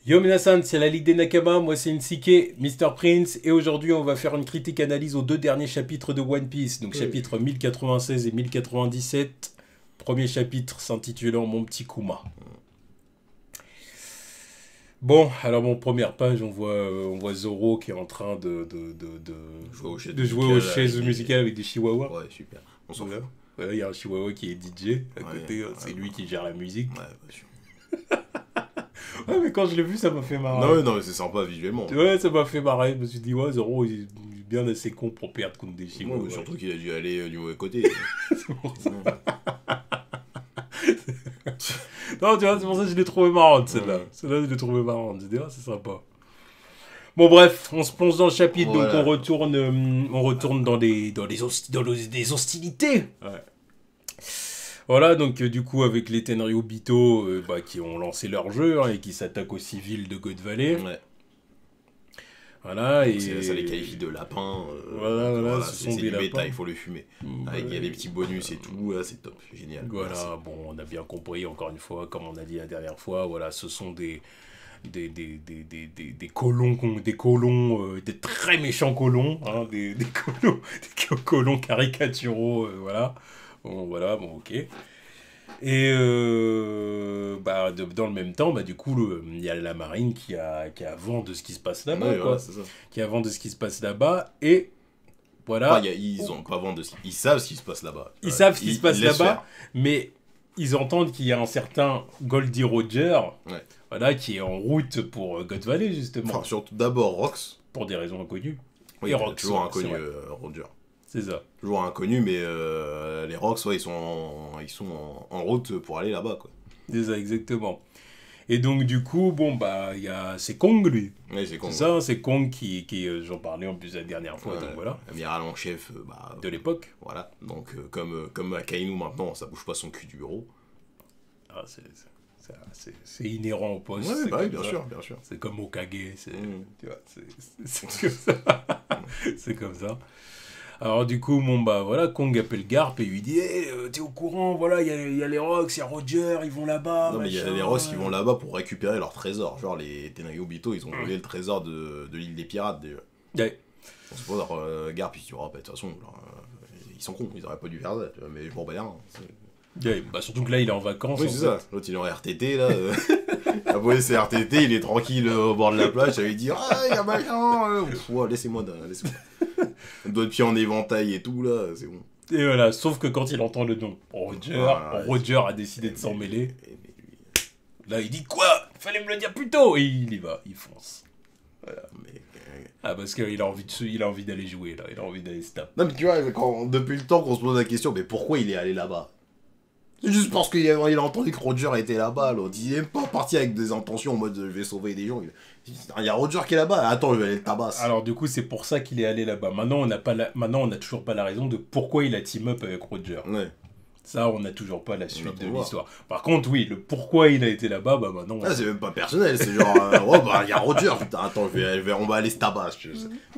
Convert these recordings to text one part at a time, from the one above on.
Yo Minasan, c'est la Ligue des Nakama, moi c'est Nsike, Mr. Prince, et aujourd'hui on va faire une critique analyse aux deux derniers chapitres de One Piece, donc chapitres 1096 et 1097. Premier chapitre s'intitulant Mon petit Kuma. Bon, alors bon, première page, on voit Zoro qui est en train de jouer aux chaises musicales avec des chihuahuas. Ouais, super. On s'en fout. Voilà, il y a un chihuahua qui est DJ à côté, c'est lui qui gère la musique. Ouais, bien sûr. Ouais, mais quand je l'ai vu, ça m'a fait marrer. Non, mais c'est sympa visuellement. Ouais, ça m'a fait marrer. Je me suis dit, ouais, Zoro, il est bien assez con pour perdre contre des chihuahuas. Ouais, surtout qu'il a dû aller du mauvais côté. C'est pour ça. Non, tu vois, c'est pour ça que je l'ai trouvé marrante, celle-là. Celle-là, je l'ai trouvé marrante. J'ai dit, ah, c'est sympa. Bon, bref, on se plonge dans le chapitre, voilà. Donc on retourne dans des hostilités. Ouais. Voilà, donc du coup, avec les Tenryubito qui ont lancé leur jeu et qui s'attaquent aux civils de God Valley. Ouais. Voilà, donc et ça les qualifie de lapins. Voilà, ce sont des lapins. Méta, il faut le fumer. Il y a des petits bonus et tout, c'est top, c'est génial. Voilà, merci. Bon, on a bien compris, encore une fois, comme on a dit la dernière fois, voilà, ce sont des colons, des très méchants colons, hein, des colons caricaturaux, voilà. Bon, ok. Et dans le même temps, du coup, il y a la marine qui a vent de ce qui se passe là-bas, ouais, quoi. Voilà, c'est ça. Qui a vent de ce qui se passe là-bas, et voilà. Enfin, ils ont pas vent de... Ils savent ce qui se passe là-bas. Ils savent ce qui se passe là-bas, mais ils entendent qu'il y a un certain Goldie Roger, voilà, qui est en route pour God Valley, justement. Enfin, surtout d'abord Rox. Pour des raisons inconnues. Oui, et Rox, toujours inconnu, Roger. C'est ça. Toujours inconnu, mais les Rox, ouais, ils sont en route pour aller là-bas, quoi. C'est ça, exactement. Et donc, du coup, c'est Kong, lui. Oui, c'est Kong. C'est ça, c'est Kong qui j'en parlais en plus la dernière fois, donc voilà. Amiral en chef de l'époque. Voilà, donc comme Akainu maintenant, ça bouge pas son cul du bureau. Ah, c'est inhérent au poste. Ouais, bien sûr. C'est comme Okage, tu vois, c'est comme ça. C'est comme ça. Alors du coup, voilà, Kong appelle Garp et lui dit hey, t'es au courant, voilà, il y a les Rox, il y a Roger, ils vont là-bas. Non, mais il y a les Rox qui vont là-bas pour récupérer leur trésor. Genre les Tenryubito, ils ont volé le trésor de l'île des pirates déjà. Ouais. On se pose, Garp, il se dit, de toute façon, ils sont cons, ils auraient pas dû faire ça, mais je m'en bats rien. Ouais, surtout que là, il est en vacances. Oui, c'est ça. L'autre, il est en RTT, là. Après, c'est RTT, il est tranquille au bord de la plage, ça lui dit ah, il y a machin. Laissez-moi. On doit être pied en éventail et tout, là, c'est bon. Et voilà, sauf que quand il entend le nom Roger a décidé de s'en mêler. Là, il dit quoi? Fallait me le dire plus tôt. Et il y va, il fonce. Voilà. Parce qu'il a envie d'aller jouer, là. Il a envie d'aller se taper. Non, mais tu vois, depuis le temps qu'on se pose la question, mais pourquoi il est allé là-bas? C'est juste parce qu'il a entendu que Roger était là-bas, l'autre. Il est pas parti avec des intentions en mode je vais sauver des gens. Il y a Roger qui est là-bas, attends, je vais aller le tabasser. Alors du coup, c'est pour ça qu'il est allé là-bas. Maintenant, on n'a toujours pas la raison de pourquoi il a team-up avec Roger. Ouais. Ça, on n'a toujours pas la suite de l'histoire. Par contre, oui, le pourquoi il a été là-bas, maintenant... c'est même pas personnel, c'est genre, il y a Roger, putain, attends, on va aller se tabasser.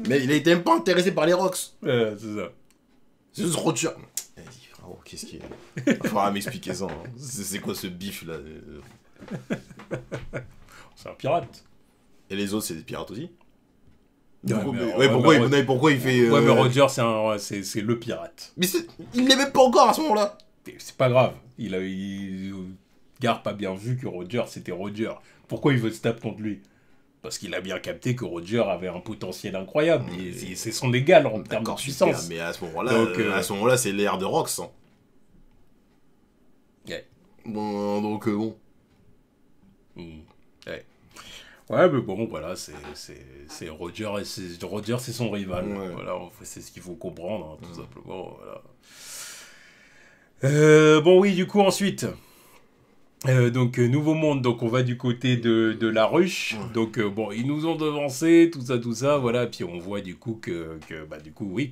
Mais il était même pas intéressé par les Rox. C'est ça. C'est juste Roger. Oh, qu'est-ce qu'il y a? Il faudra m'expliquer ça. Hein. C'est quoi ce bif là? C'est un pirate. Et les autres, c'est des pirates aussi? Pourquoi il fait. Ouais, mais Roger, c'est le pirate. Mais il l'est même pas encore à ce moment-là. C'est pas grave. Garp a bien vu que Roger, c'était Roger. Pourquoi il veut se taper contre lui? Parce qu'il a bien capté que Roger avait un potentiel incroyable. C'est son égal en termes de puissance. Mais à ce moment-là, c'est l'ère de Rox. Hein. Ouais. Bon. Ouais, mais bon, voilà, c'est Roger, Roger, c'est son rival. Ouais. Voilà, c'est ce qu'il faut comprendre, hein, tout simplement. Voilà. Bon, oui, du coup, ensuite... donc nouveau monde, donc on va du côté de la ruche. Donc ils nous ont devancé, tout ça, voilà. Puis on voit du coup que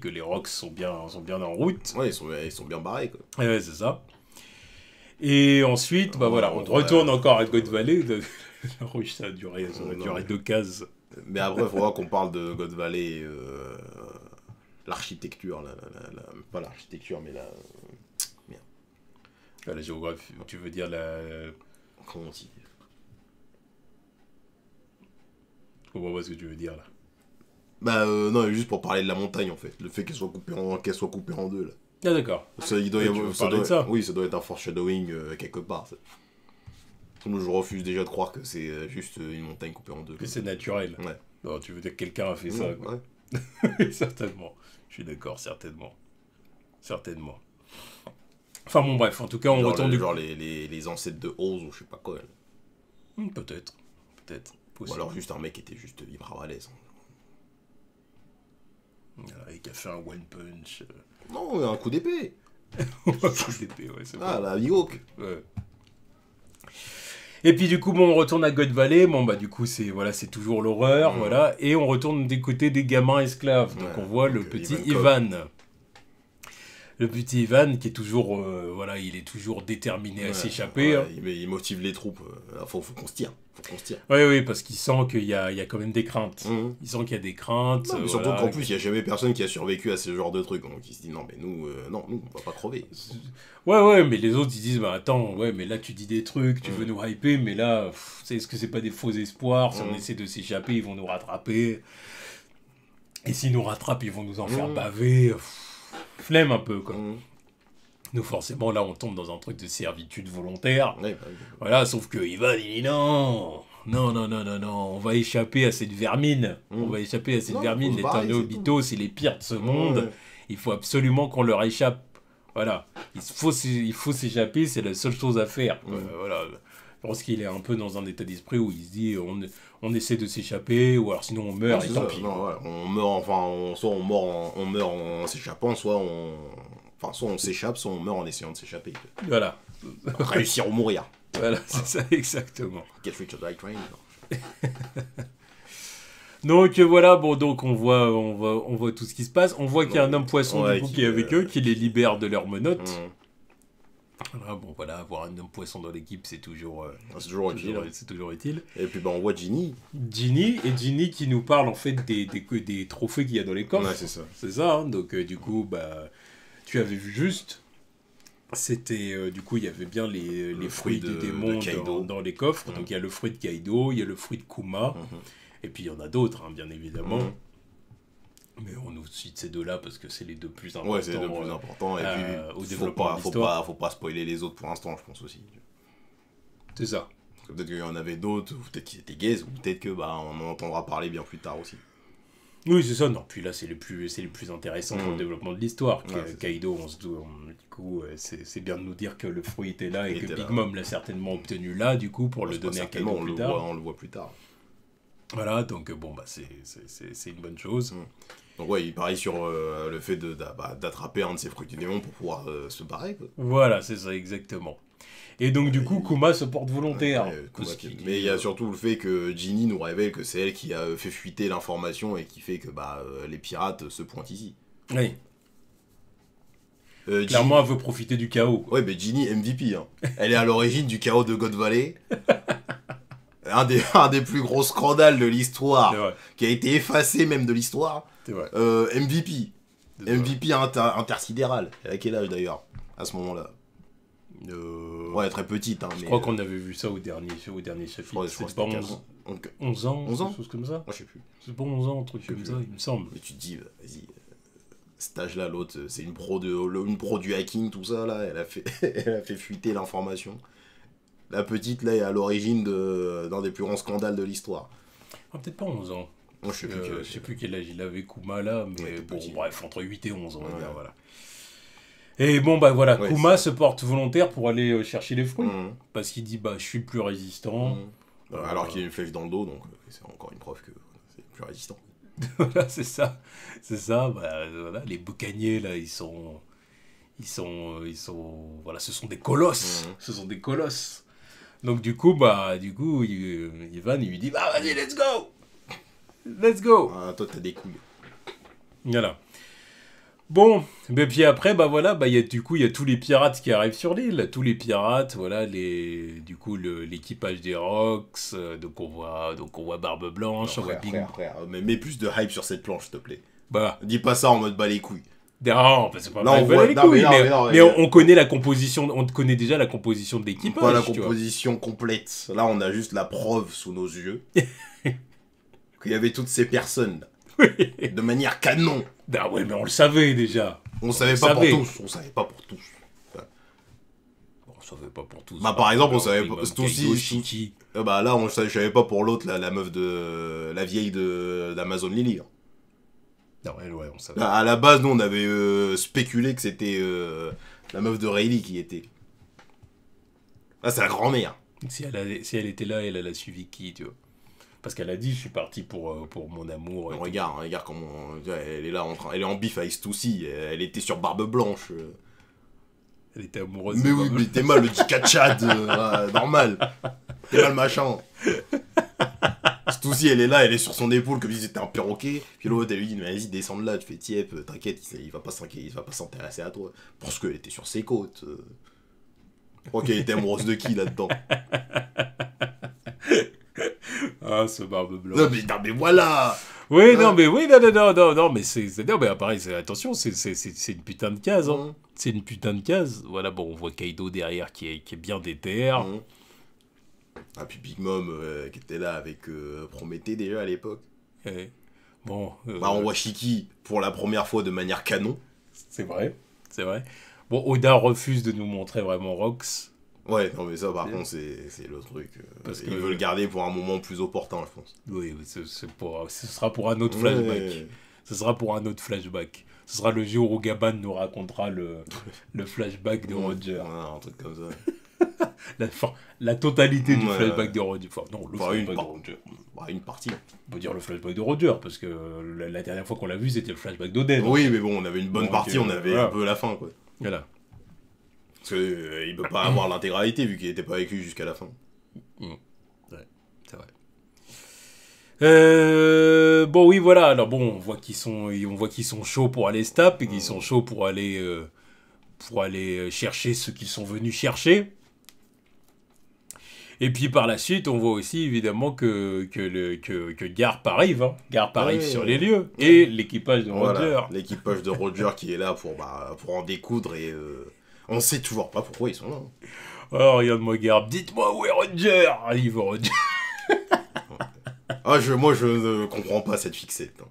les Rox sont bien en route. Ouais, ils sont bien barrés, quoi. Ouais, c'est ça. Et ensuite, voilà, on retourne encore à God Valley. La ruche, ça a duré 2 cases. Mais après, il faudra qu'on parle de God Valley, l'architecture, pas l'architecture, mais la... La géographie, tu veux dire la... Comment on dit? comprends pas ce que tu veux dire là. Bah non, juste pour parler de la montagne en fait. Le fait qu'elle soit coupée en deux là. Ah d'accord. Il doit y avoir, de ça. Oui, ça doit être un foreshadowing quelque part. Sinon, je refuse déjà de croire que c'est juste une montagne coupée en deux. Que c'est naturel. Ouais. Non, tu veux dire que quelqu'un a fait ça, quoi. Ouais. Certainement. Je suis d'accord, certainement. Certainement. Enfin bon, bref, en tout cas, on retourne genre les ancêtres de Oz ou je sais pas quoi. Peut-être. Peut-être. Ou alors juste un mec qui était juste hyper à l'aise. Et qui a fait un one punch. Non, un coup d'épée. Un coup d'épée, ouais, c'est vrai. Ah, la Mihawk. Ouais. Et puis du coup, bon, on retourne à God Valley. Bon, bah du coup, c'est toujours l'horreur, voilà. Et on retourne des côtés des gamins esclaves. Donc on voit le petit Ivan. Le petit Ivan qui est toujours, voilà, il est toujours déterminé à s'échapper. Ouais, il motive les troupes. Faut qu'on se tire. Oui, parce qu'il sent qu'il y a quand même des craintes. Il sent qu'il y a des craintes. Non, mais surtout qu'en plus, il n'y a jamais personne qui a survécu à ce genre de truc. Donc il se dit, non, mais nous, on va pas crever. Ouais, mais les autres, ils disent, bah attends, ouais, mais là, tu dis des trucs, tu veux nous hyper, mais là, est-ce que c'est pas des faux espoirs? Si on essaie de s'échapper, ils vont nous rattraper. Et s'ils nous rattrapent, ils vont nous en faire baver. Flemme un peu, quoi. Nous, forcément, là, on tombe dans un truc de servitude volontaire. Ouais, voilà, sauf que Ivan, il dit non, on va échapper à cette vermine. On va échapper à cette vermine. Les Tanobito, c'est les pires de ce monde. Il faut absolument qu'on leur échappe. Voilà, il faut s'échapper, c'est la seule chose à faire. Voilà. Je pense qu'il est un peu dans un état d'esprit où il se dit on essaie de s'échapper, ou alors sinon on meurt et tant pis. Non, ouais, on meurt, enfin, soit on meurt en s'échappant, soit on s'échappe, soit on meurt en essayant de s'échapper. Voilà. Réussir ou mourir. Voilà, c'est ça, exactement. Get rich or die trying. Donc voilà, bon, donc on voit tout ce qui se passe. On voit qu'il y a un homme poisson du coup, qui est avec eux, qui les libère de leurs menottes. Ah, bon, voilà, avoir un homme poisson dans l'équipe, c'est toujours utile. Et puis on voit Ginny. Ginny qui nous parle en fait des trophées qu'il y a dans les coffres. Ouais, c'est ça. C'est ça, hein. Donc du coup, bah, tu avais vu juste. C'était, du coup, il y avait bien les fruits des démons dans les coffres. Donc il y a le fruit de Kaido, il y a le fruit de Kuma. Et puis il y en a d'autres, hein, bien évidemment. Mais on nous cite ces deux-là parce que c'est les deux plus importants. Ouais, c'est les deux plus importants. Et puis, au développement de l'histoire. Faut pas spoiler les autres pour l'instant, je pense aussi. C'est ça. Parce que peut-être qu'il y en avait d'autres, ou peut-être qu'ils étaient gays, ou peut-être que on en entendra parler bien plus tard aussi. Oui, c'est ça. Non, puis là, c'est les plus intéressants pour le développement de l'histoire. Kaido, du coup, c'est bien de nous dire que le fruit était là et que Big Mom l'a certainement obtenu là, du coup, pour le donner à Kaido plus tard. On le voit plus tard. Voilà, donc bon, bah, c'est une bonne chose. Donc ouais, il parie sur le fait d'attraper un de ces fruits du démon pour pouvoir se barrer, quoi. Voilà, c'est ça, exactement. Et donc du coup, Kuma se porte volontaire. Mais il y a surtout le fait que Ginny nous révèle que c'est elle qui a fait fuiter l'information et qui fait que les pirates se pointent ici. Oui. Clairement, elle veut profiter du chaos. Ouais, mais Ginny, MVP. Hein. Elle est à l'origine du chaos de God Valley. un des plus gros scandales de l'histoire, qui a été effacé même de l'histoire. C'est vrai. MVP. MVP intersidéral. Elle a quel âge d'ailleurs, à ce moment-là? Ouais, très petite. Hein, je crois qu'on avait vu ça au dernier chapitre. C'est pas 11 ans, quelque chose comme ça. Moi, je sais plus. C'est pas 11 ans, un truc comme ça, il me semble. Mais tu te dis, vas-y, cet âge-là, l'autre, c'est une pro du hacking, tout ça, là. Elle a fait fuiter l'information. La petite, là, est à l'origine d'un des plus grands scandales de l'histoire. Ah, peut-être pas 11 ans. Moi, je sais plus quel âge il avait, Kuma, là, mais bon, bref, entre 8 et 11, on va dire, voilà. Et bon, bah voilà, Kuma se porte volontaire pour aller chercher les fruits. Parce qu'il dit, bah, je suis plus résistant. Alors qu'il a une flèche dans le dos, donc c'est encore une preuve que c'est plus résistant. Voilà, c'est ça. Bah, voilà, les boucaniers, là, ils sont... Voilà, ce sont des colosses. Ce sont des colosses. Donc du coup, Ivan, il lui dit, bah vas-y, let's go. Ah, toi, t'as des couilles. Voilà. Bon, mais puis après, bah voilà, bah il y a tous les pirates qui arrivent sur l'île, tous les pirates, voilà, l'équipage des Rocks, donc on voit Barbe Blanche, on voit Big. Frère, mets plus de hype sur cette planche, s'il te plaît. Bah. Dis pas ça en mode bas les couilles. Non, c'est pas mais on connaît la composition, on connaît déjà la composition de l'équipage. Pas la composition complète. Là, on a juste la preuve sous nos yeux. qu'il y avait toutes ces personnes, là, de manière canon. Ah ouais, mais on le savait déjà. On savait pas pour tous. On savait pas pour tous. On savait pas pour tous. Bah par exemple, on savait pas... Shiki. Bah là, je savais pas pour l'autre, la meuf de... La vieille d'Amazon Lily. Hein. Non, ouais, on savait. À la base, nous, on avait spéculé que c'était la meuf de Rayleigh qui était. Ah, c'est la grand-mère. Si elle était là, elle a suivi qui, tu vois. Parce qu'elle a dit, je suis parti pour mon amour. Regarde comment... Elle est là, elle est en bif avec Stussy. Elle était sur Barbe Blanche. Elle était amoureuse. Mais oui, mais t'es mal, le Dikachad, normal. T'es mal machin. Stussy, elle est là, elle est sur son épaule comme si c'était un perroquet. Puis l'autre, elle lui dit, mais vas-y, descends de là. Tu fais tiep, t'inquiète, il va pas s'intéresser à toi. Parce qu'elle était sur ses côtes. Je crois qu'elle était amoureuse de qui là-dedans? Ah, ce Barbe Blanche. Non, mais voilà. Oui, non, mais non, mais pareil, attention, c'est une putain de case, hein. C'est une putain de case. Voilà, bon, on voit Kaido derrière qui est bien déter. Ah, puis Big Mom qui était là avec Prométhée déjà à l'époque. Ouais. Bon. Bah, on voit Shiki pour la première fois de manière canon. C'est vrai. Bon, Oda refuse de nous montrer vraiment Rox. Ouais, non, mais ça, par contre, c'est le truc. Parce qu'il veut le garder pour un moment plus opportun, je pense. Oui, ce sera pour un autre flashback. Ouais. Ce sera pour un autre flashback. Ce sera le jour où Gaban nous racontera le flashback de Roger. Ouais, un truc comme ça. La totalité du flashback de Roger. Enfin, non, flashback de Roger. Une partie. On peut dire le flashback de Roger, parce que la dernière fois qu'on l'a vu, c'était le flashback d'Oden. Oui, mais bon, on avait une bonne partie, on avait un peu la fin, quoi. Voilà. Parce qu'il peut pas avoir l'intégralité vu qu'il était pas avec lui jusqu'à la fin. Ouais, c'est vrai. Bon, oui, voilà. Alors bon, on voit qu'ils sont chauds pour aller stap et qu'ils sont chauds pour aller chercher ce qu'ils sont venus chercher. Et puis par la suite, on voit aussi évidemment que Garp arrive. Hein. Garp arrive sur les lieux. Et l'équipage de Roger. Voilà, l'équipage de Roger qui est là pour en découdre et on sait toujours pas pourquoi ils sont là. Oh, regarde-moi Garp, dites-moi où est Roger. Arrive Roger. Moi je ne comprends pas cette fixette.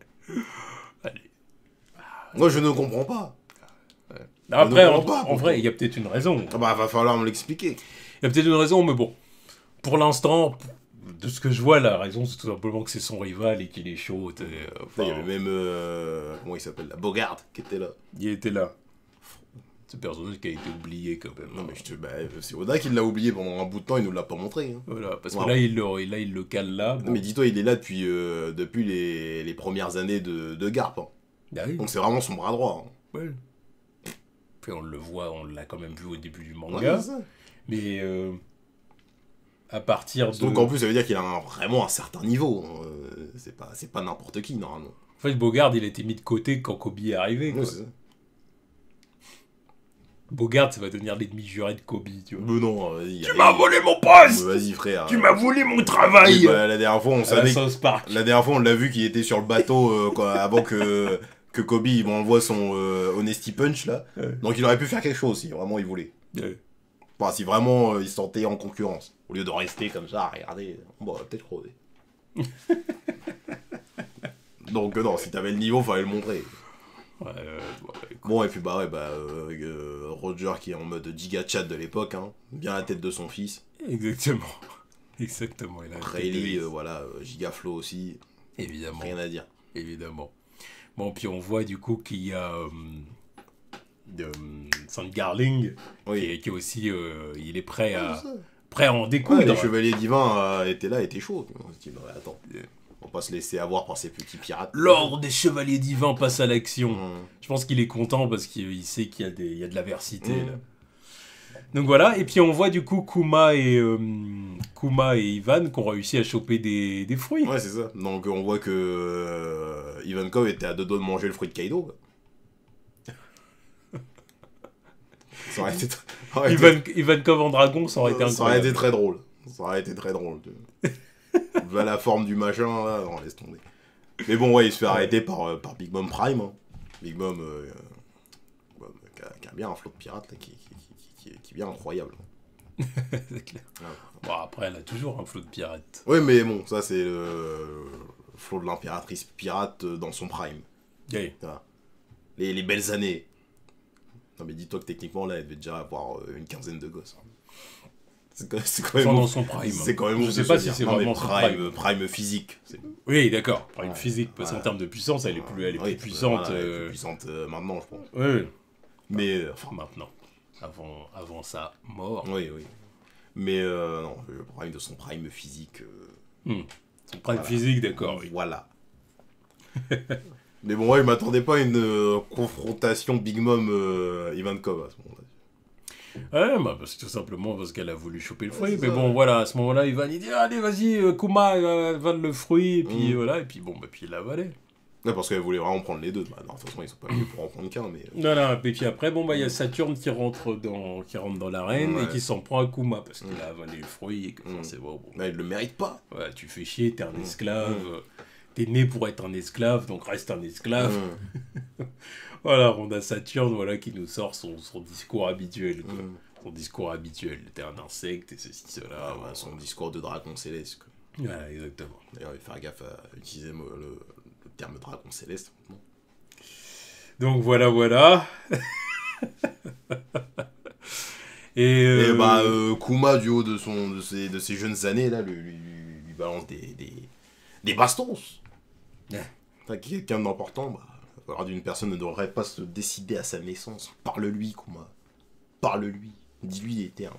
Allez. Moi je ne comprends pas. Après, en vrai, il y a peut-être une raison. Ah bah va falloir me l'expliquer. Il y a peut-être une raison, mais bon. Pour l'instant, de ce que je vois, la raison, c'est tout simplement que c'est son rival et qu'il est chaud. Il y avait même, comment il s'appelle, Bogart qui était là. Il était là. Ce personnage qui a été oublié quand même. Non mais c'est Oda qui l'a oublié pendant un bout de temps, il nous l'a pas montré. Hein. Voilà, parce que là, il le cale là. Bon. Non, mais dis-toi, il est là depuis les premières années de Garp. Hein. Ah oui. Donc c'est vraiment son bras droit. Hein. Ouais. Puis on le voit, on l'a quand même vu au début du manga. Ouais, mais... à partir de... Donc en plus ça veut dire qu'il a vraiment un certain niveau, c'est pas n'importe qui normalement. En fait Bogart il a été mis de côté quand Kobe est arrivé. Ouais, c'est ça. Bogart ça va devenir l'ennemi juré de Kobe, tu vois. Mais non, vas-y. Tu m'as volé mon poste. Vas-y frère. Tu m'as volé mon travail. La dernière fois on savait... La dernière fois on l'a vu qu'il était sur le bateau avant que Kobe il m'envoie son Honesty Punch là. Ouais. Donc il aurait pu faire quelque chose si vraiment il voulait. Ouais. Enfin, si vraiment il se sentait en concurrence. Au lieu de rester comme ça, regardez, on va peut-être crever. Donc non, si t'avais le niveau, fallait le montrer. Ouais, bon, et puis Roger qui est en mode giga chat de l'époque, hein, bien la tête de son fils. Exactement. Exactement. Rayleigh, voilà, giga flow aussi. Évidemment. Rien à dire. Évidemment. Bon, puis on voit du coup qu'il y a... Sandgarling, oui. qui est aussi, il est prêt à en découdre. Les chevaliers divins étaient là, étaient chauds. Attends, on va pas se laisser avoir par ces petits pirates. L'ordre des chevaliers divins passe à l'action. Je pense qu'il est content parce qu'il sait qu'il y a de l'aversité. Là. Donc voilà, et puis on voit du coup Kuma et Ivan qui ont réussi à choper des fruits. Ouais, c'est ça. Donc on voit que Ivankov était à deux doigts de manger le fruit de Kaido. Quoi. Ça aurait été Ivankov en dragon, ça aurait été incroyable. Ça aurait été très drôle. Ça aurait été très drôle. Va la forme du machin, là, on laisse tomber. Mais bon, ouais, il se fait arrêter par Big Mom Prime. Hein. Big Mom qui a bien un flot de pirates là, qui est bien incroyable. C'est clair. Ouais. Bon, après, elle a toujours un flot de pirates. Oui, mais bon, ça c'est le Flo de l'impératrice pirate dans son prime. Oui. Voilà. Les belles années. Non mais dis-toi que techniquement là elle devait déjà avoir une quinzaine de gosses. C'est quand même dans son prime. C'est quand même je sais pas si c'est vraiment son prime. Prime physique. Oui, d'accord. Prime physique, parce qu'en termes de puissance, elle est plus puissante. Voilà, elle est plus puissante maintenant, je pense. Oui. Mais maintenant. Avant ça, mort. Oui. Mais non, le prime de son prime physique. Son prime physique, d'accord. Oui. Voilà. Mais bon, ouais, je m'attendais pas à une confrontation Big Mom Ivankov à ce moment-là. Ouais, bah, tout simplement parce qu'elle a voulu choper le fruit. Mais bon, voilà, à ce moment-là, Ivan, il dit, allez, vas-y, Kuma, avale le fruit. Et puis voilà, et puis bon, puis il l'a avalé. Ouais, parce qu'elle voulait vraiment prendre les deux. Bah, non, de toute façon, ils sont pas venus pour en prendre qu'un, mais... Non, et puis après, bon, bah, il y a Saturne qui rentre dans l'arène et qui s'en prend à Kuma parce qu'il a avalé le fruit et que forcément, bon... Ouais, il le mérite pas. Ouais, tu fais chier, t'es un esclave, t'es né pour être un esclave, donc reste un esclave. Voilà, on a Saturne, voilà, qui nous sort son discours habituel, quoi. Son discours habituel, t'es un insecte et ceci, cela. Ouais, son discours de dragon céleste, quoi. Voilà, exactement. D'ailleurs, il faut faire gaffe à utiliser le terme dragon céleste. Donc voilà. et bah, Kuma, du haut de ses jeunes années, là, lui balance des bastons. T'as quelqu'un d'important, bah, alors d'une personne ne devrait pas se décider à sa naissance. Parle-lui, Kuma. Parle-lui. Dis-lui les termes.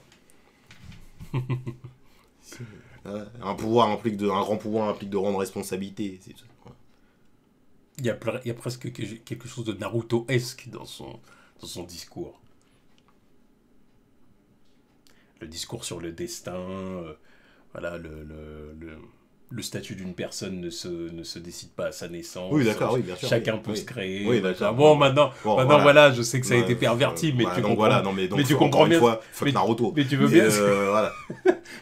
Un grand pouvoir implique de rendre responsabilité. C'est tout. Il y a presque quelque chose de Naruto-esque dans son discours. Le discours sur le destin, voilà, le statut d'une personne ne se décide pas à sa naissance. Oui, d'accord, oui, bien sûr. Chacun peut se créer. Oui, d'accord. Bon, maintenant, voilà, je sais que ça a été perverti, mais tu comprends. Voilà, non, mais donc, tu comprends bien. Fuck Naruto. Mais tu veux bien. Voilà.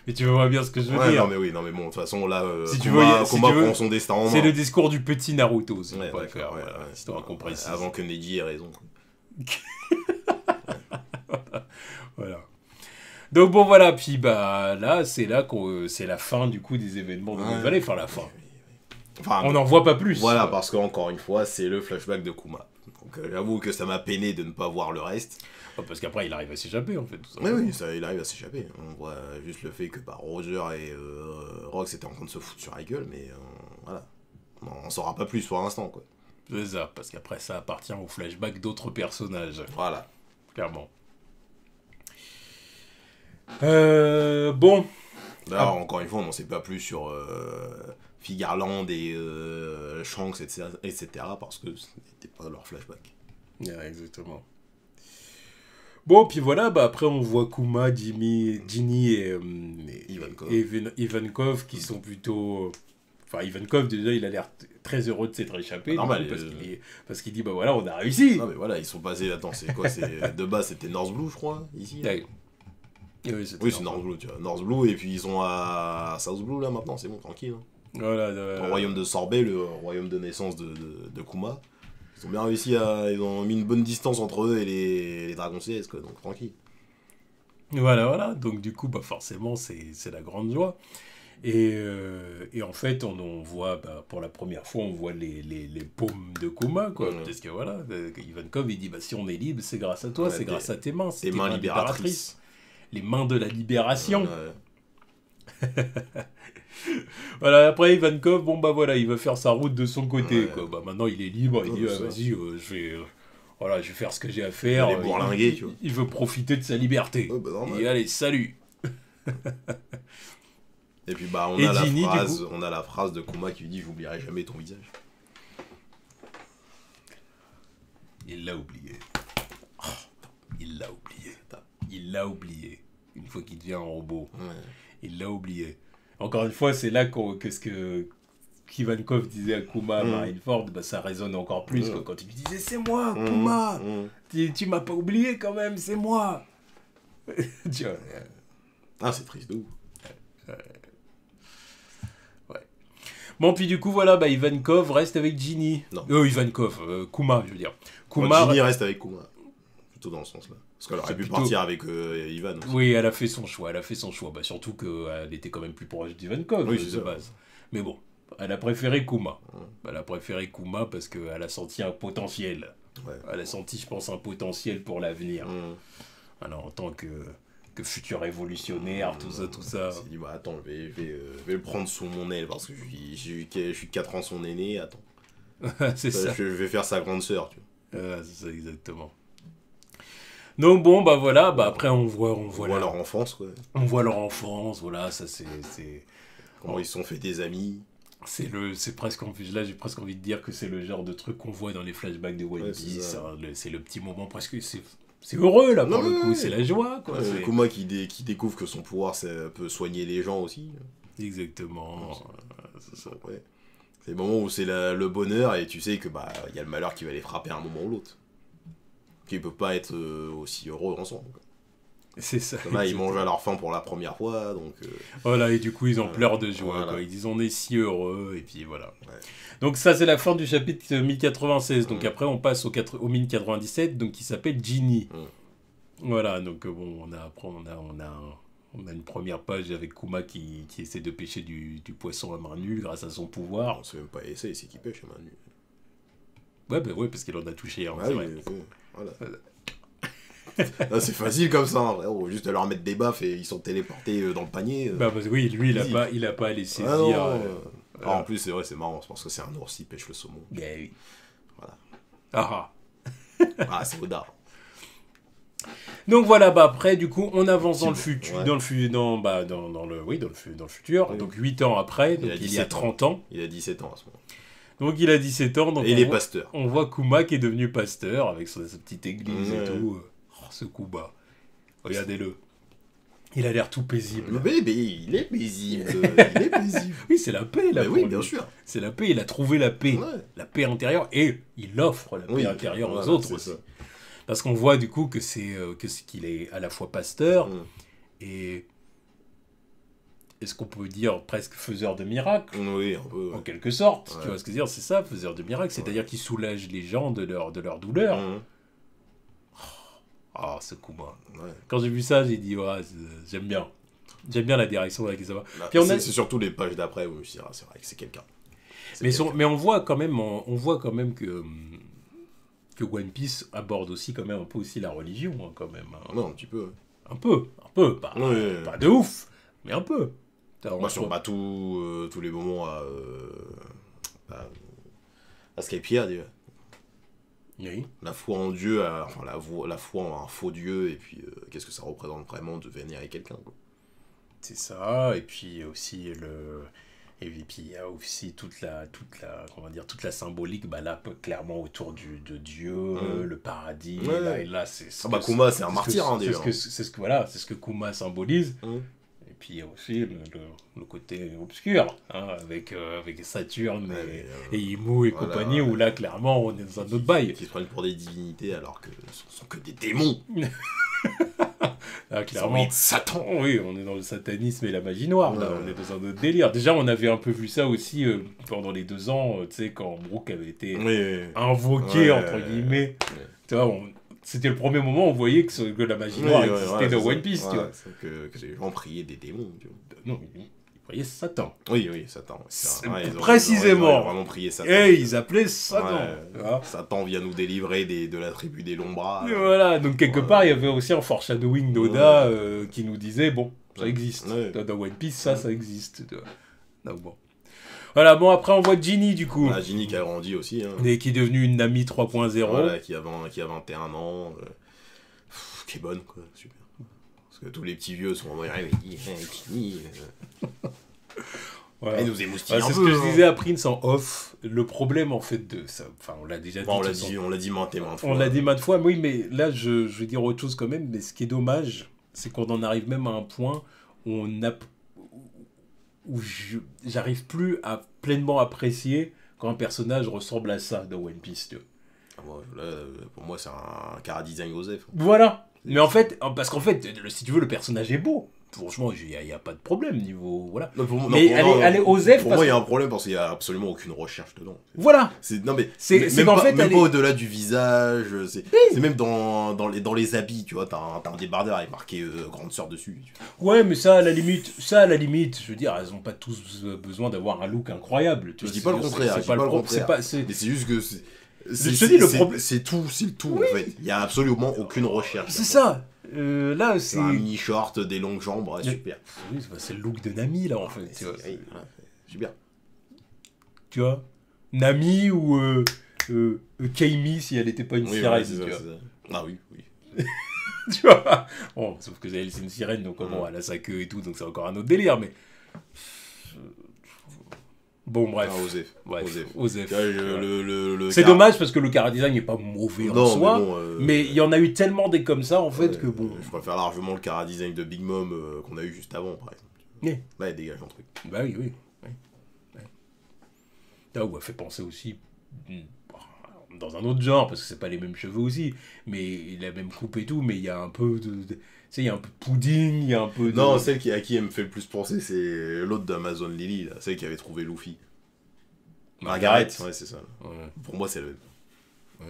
Mais tu vois bien ce que je veux dire. Non, mais bon, de toute façon, là, si Kuma tu veux, prend son destin en main. C'est le discours du petit Naruto, si ouais, on peut faire. Histoire qu'on précise. Avant que Neji ait raison. Voilà. Donc bon voilà, puis bah là c'est la fin du coup des événements de Moon Valley, enfin la fin. Enfin, on n'en voit pas plus. Voilà, parce qu'encore une fois, c'est le flashback de Kuma. Donc j'avoue que ça m'a peiné de ne pas voir le reste. Parce qu'après il arrive à s'échapper en fait. Tout oui, il arrive à s'échapper. On voit juste le fait que Roger et Rox étaient en train de se foutre sur la gueule, mais voilà. On n'en saura pas plus pour l'instant, quoi. C'est ça, parce qu'après ça appartient au flashback d'autres personnages. Voilà. Clairement. Bon. Là, encore une fois, on n'en sait pas plus sur Figarland et Shanks, etc. parce que ce n'était pas leur flashback. Yeah, exactement. Bon, puis voilà, bah après on voit Kuma, Ginny et Ivankov qui sont plutôt... Enfin, Ivankov, déjà, il a l'air très heureux de s'être échappé. Normal. Parce qu'il dit, bah voilà, on a réussi. Non, mais voilà, ils sont passés, attends, c'est quoi de base, c'était North Blue, je crois, ici. Oui, c'est North Blue, tu vois. North Blue, et puis ils sont à South Blue, là, maintenant, c'est bon, tranquille. Hein. Voilà. Le royaume de Sorbet, le royaume de naissance de Kuma. Ils ont bien réussi ils ont mis une bonne distance entre eux et les dragons CS, quoi, donc tranquille. Voilà. Donc, du coup, bah forcément, c'est la grande joie. Et en fait, on voit, bah, pour la première fois, on voit les paumes de Kuma, quoi. Parce que voilà, Ivankov, il dit, bah si on est libre, c'est grâce à toi, c'est grâce à tes mains. Tes mains libératrices. Les mains de la libération. Voilà, après Ivankov, bon bah voilà, il veut faire sa route de son côté, quoi. Bah maintenant il est libre, il dit vas-y, je vais faire ce que j'ai à faire. Il veut profiter de sa liberté. Et allez, salut. Et puis bah on a la phrase de Kuma qui lui dit j'oublierai jamais ton visage. Il l'a oublié. Il l'a oublié. Une fois qu'il devient un robot. Il l'a oublié. Encore une fois, c'est là que ce que Ivankov disait à Kuma, à Marineford, bah, ça résonne encore plus. Quoi, quand il lui disait c'est moi, Kuma, tu m'as pas oublié quand même, c'est moi. Tu vois, ah, c'est triste de ouf. Ouais. Bon, puis du coup, voilà, bah, Ivankov reste avec Ginny. Kuma, je veux dire. Ginny reste avec Kuma. Plutôt dans ce sens-là. Parce qu'elle aurait pu partir avec Ivan aussi. Oui, elle a fait son choix. Bah, surtout qu'elle était quand même plus proche d'Ivankov de base. Mais bon, Elle a préféré Kuma. Elle a préféré Kuma parce qu'elle a senti un potentiel. Ouais. Elle a senti, je pense, un potentiel pour l'avenir. Alors, en tant que futur révolutionnaire, tout ça. Elle s'est dit, bah attends, je vais le prendre sous mon aile parce que je suis 4 ans son aîné, attends. C'est ça. Je vais faire sa grande sœur, tu vois. C'est ça, exactement. Donc bon, bah voilà, bah après on voit leur enfance, quoi. On voit leur enfance, voilà, ça c'est... Comment ils se sont fait des amis. C'est presque, en plus, là j'ai presque envie de dire que c'est le genre de truc qu'on voit dans les flashbacks de One Piece, c'est le petit moment presque, c'est heureux là pour le coup, c'est la joie, quoi. C'est Kuma qui découvre que son pouvoir ça peut soigner les gens aussi. Exactement. C'est ça, ouais. C'est le moment où c'est le bonheur et tu sais que bah y a le malheur qui va les frapper à un moment ou l'autre. Qu'ils peuvent pas être aussi heureux ensemble, quoi. C'est ça. Là, ils mangent à leur faim pour la première fois, donc... Voilà, et du coup, ils en pleurent de joie, quoi. Ils disent, on est si heureux, et puis voilà. Ouais. Donc ça, c'est la fin du chapitre 1096. Donc après, on passe au 1097, donc qui s'appelle Ginny. Voilà, donc bon, on a une première page avec Kuma qui essaie de pêcher du poisson à main nue grâce à son pouvoir. On sait même pas essayer, c'est qu'il pêche à main nue. Ouais, bah ouais, parce qu'il en a touché un, c'est vrai. Voilà. Là, c'est facile comme ça, hein. Juste leur mettre des baffes et ils sont téléportés dans le panier. Bah parce que oui, lui, il a pas à les saisir. En plus, c'est vrai, c'est marrant, c'est parce que c'est un ours, il pêche le saumon. Ben oui. Voilà. C'est Oda. Donc voilà, bah après, du coup, on avance dans le futur, dans le futur. Donc 8 ans après, donc il y a 30 ans. Il a 17 ans à ce moment. Donc il a 17 ans. Donc et il est pasteur. On voit Kuma qui est devenu pasteur avec sa petite église et tout. Ce Kuma. Regardez-le. Il a l'air tout paisible. Mais il est paisible. Oui, c'est la paix, là. Oui, bien sûr. C'est la paix. Il a trouvé la paix. La paix intérieure. Et il offre la paix intérieure aux autres aussi. Ça. Parce qu'on voit du coup que qu'il est à la fois pasteur et... Est-ce qu'on peut dire presque faiseur de miracles? Oui, un peu. En quelque sorte. Ouais. Tu vois ce que je veux dire? C'est ça, faiseur de miracles. C'est-à-dire qu'il soulage les gens de leur douleur. Ah, ce Kuma. Ouais. Quand j'ai vu ça, j'ai dit, j'aime bien. J'aime bien la direction avec ça va. C'est surtout les pages d'après où je me suis dit, c'est vrai que c'est quelqu'un. Mais on voit quand même que One Piece aborde aussi quand même un peu aussi la religion, hein, quand même. Hein. Non, un petit peu. Un peu. Pas de ouf, mais un peu. Sur tous les moments à Skypiea, déjà. Oui. La foi en Dieu, la foi en un faux Dieu, et puis qu'est-ce que ça représente vraiment de vénérer quelqu'un, quoi. C'est ça, et puis aussi et puis il y a aussi toute la symbolique, là clairement autour de Dieu, le paradis. Et là c'est Kuma c'est un martyr, d'ailleurs. C'est ce que Kuma symbolise. Et puis il y a aussi le côté obscur, hein, avec Saturne et Imu et compagnie, où là clairement on est dans un autre bail. Qui se prennent pour des divinités alors que ce sont que des démons. Là, clairement, Satan. Oui, on est dans le satanisme et la magie noire. Là, on est dans un autre délire. Déjà, on avait un peu vu ça aussi pendant les 2 ans, tu sais, quand Brook avait été invoqué, entre guillemets. Tu vois, c'était le premier moment où on voyait que la magie noire existait dans One Piece. Tu vois. Que les gens priaient des démons. Tu vois. Non, ils priaient Satan. Oui, Satan. Précisément. Ils ont vraiment prié Satan. Et ils appelaient Satan. Satan vient nous délivrer de la tribu des Lombras. Et voilà, donc quelque part, il y avait aussi un foreshadowing d'Oda qui nous disait, bon, ça existe. Dans One Piece, ça existe. Donc bon. Voilà, bon, après on voit Ginny du coup. Ginny qui a grandi aussi. Hein. Et qui est devenue une Nami 3.0. Voilà, qui a 21 ans. Qui est bonne, quoi, super. Parce que tous les petits vieux sont en mode Ginny. Voilà. Elle nous émoustille un peu. C'est ce que je disais à Prince en off. Le problème en fait de ça. Enfin, on l'a déjà dit. On l'a dit maintes et maintes fois. On l'a dit maintes fois, oui, mais là je vais dire autre chose quand même. Mais ce qui est dommage, c'est qu'on en arrive même à un point où j'arrive plus à pleinement apprécier quand un personnage ressemble à ça dans One Piece. Là, pour moi, c'est un chara-design Joseph. Voilà. Mais en fait, parce qu'en fait, si tu veux, le personnage est beau. franchement, il n'y a pas de problème niveau. Voilà. Non, pour moi, Mais elle est OSEF. Pour moi, il y a un problème parce qu'il n'y a absolument aucune recherche dedans. Voilà. Non, mais C'est même qu'en pas, fait, même elle pas est- au-delà du visage. C'est même dans les habits, tu vois. T'as un débardeur avec marqué grande sœur dessus. Tu vois. Ouais, mais ça, à la limite, je veux dire, elles ont pas tous besoin d'avoir un look incroyable. Tu Je vois, dis pas le contraire. C'est Je dis pas pas le le pro- contraire. c'est pas- c'est- Mais c'est juste que Je te dis, le problème- c'est tout en fait. Il y a absolument aucune recherche. C'est ça. Là, C'est c'est. un mini short, des longues jambes, ouais, Mais- super. Oui, c'est le look de Nami, là, en fait. C'est super. Tu vois Nami ou Keimi si elle n'était pas une Oui, sirène. ouais, c'est ça, tu vois. c'est ça. Ah oui. Tu vois Bon, sauf que elle, c'est une sirène, donc bon, Mm. elle a sa queue et tout, donc c'est encore un autre délire, mais. Bon, bref. Ah, Osef. Bref, Osef. Osef. Tu vois, le C'est car- dommage parce que le chara-design n'est pas mauvais en Non, soi, mais bon, mais il y en a eu tellement des comme ça en fait ouais, que bon. Je préfère largement le chara-design de Big Mom qu'on a eu juste avant, par exemple. Yeah. Là, il dégage un truc. Bah oui, oui. Ouais. Là où elle fait penser aussi dans un autre genre, parce que c'est pas les mêmes cheveux aussi, mais la même coupe et tout, mais il y a un peu tu sais, il y a un peu de pudding, il y a un peu de... Non, celle à qui elle me fait le plus penser, c'est l'autre d'Amazon Lily, là, celle qui avait trouvé Luffy. Margaret. Ouais, c'est ça. Ouais, Pour moi, c'est le. ouais,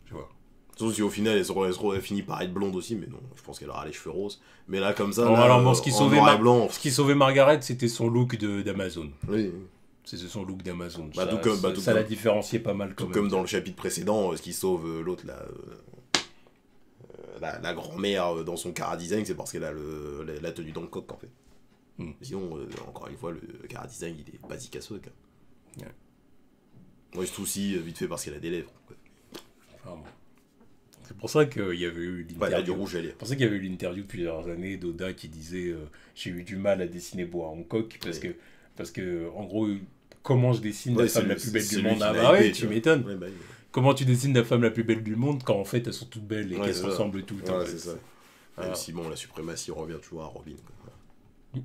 je vois. Sauf si au final, elle finit par être blonde aussi, mais non, je pense qu'elle aura les cheveux roses. Mais là, comme ça, Bon, là, alors, bon, ce qui en sauvait noir et blanc. Ce qui sauvait Margaret, c'était son look d'Amazon. Oui. C'était son look d'Amazon. Bah, ça tout comme- bah, tout ça la comme- différenciait pas mal quand Tout même. comme dans le chapitre précédent, ce qui sauve l'autre, là. La grand-mère dans son chara-design, c'est parce qu'elle a la tenue dans le coq, en fait. Mm. Sinon, encore une fois, le chara-design, il est basique à ce truc. Ouais. Moi, je aussi vite fait parce qu'elle a des lèvres. Quoi. Enfin, bon. C'est pour ça qu'il y avait eu Bah, il y a du l'interview. rouge à lèvres. C'est pour ça qu'il y avait eu l'interview depuis plusieurs années d'Oda qui disait j'ai eu du mal à dessiner Boa Hancock parce que en gros comment je dessine la Ouais, femme c'est la lui- plus belle c'est du lui monde qui ah l'a bah ouais hypé, tu tu vois. m'étonnes Ouais, bah, comment tu dessines la femme la plus belle du monde quand en fait elles sont toutes belles et Ouais, qu'elles c'est se ça. ressemblent toutes en ouais, fait. c'est ça. Voilà. Même si, bon, la suprématie revient toujours à Robin. Quoi.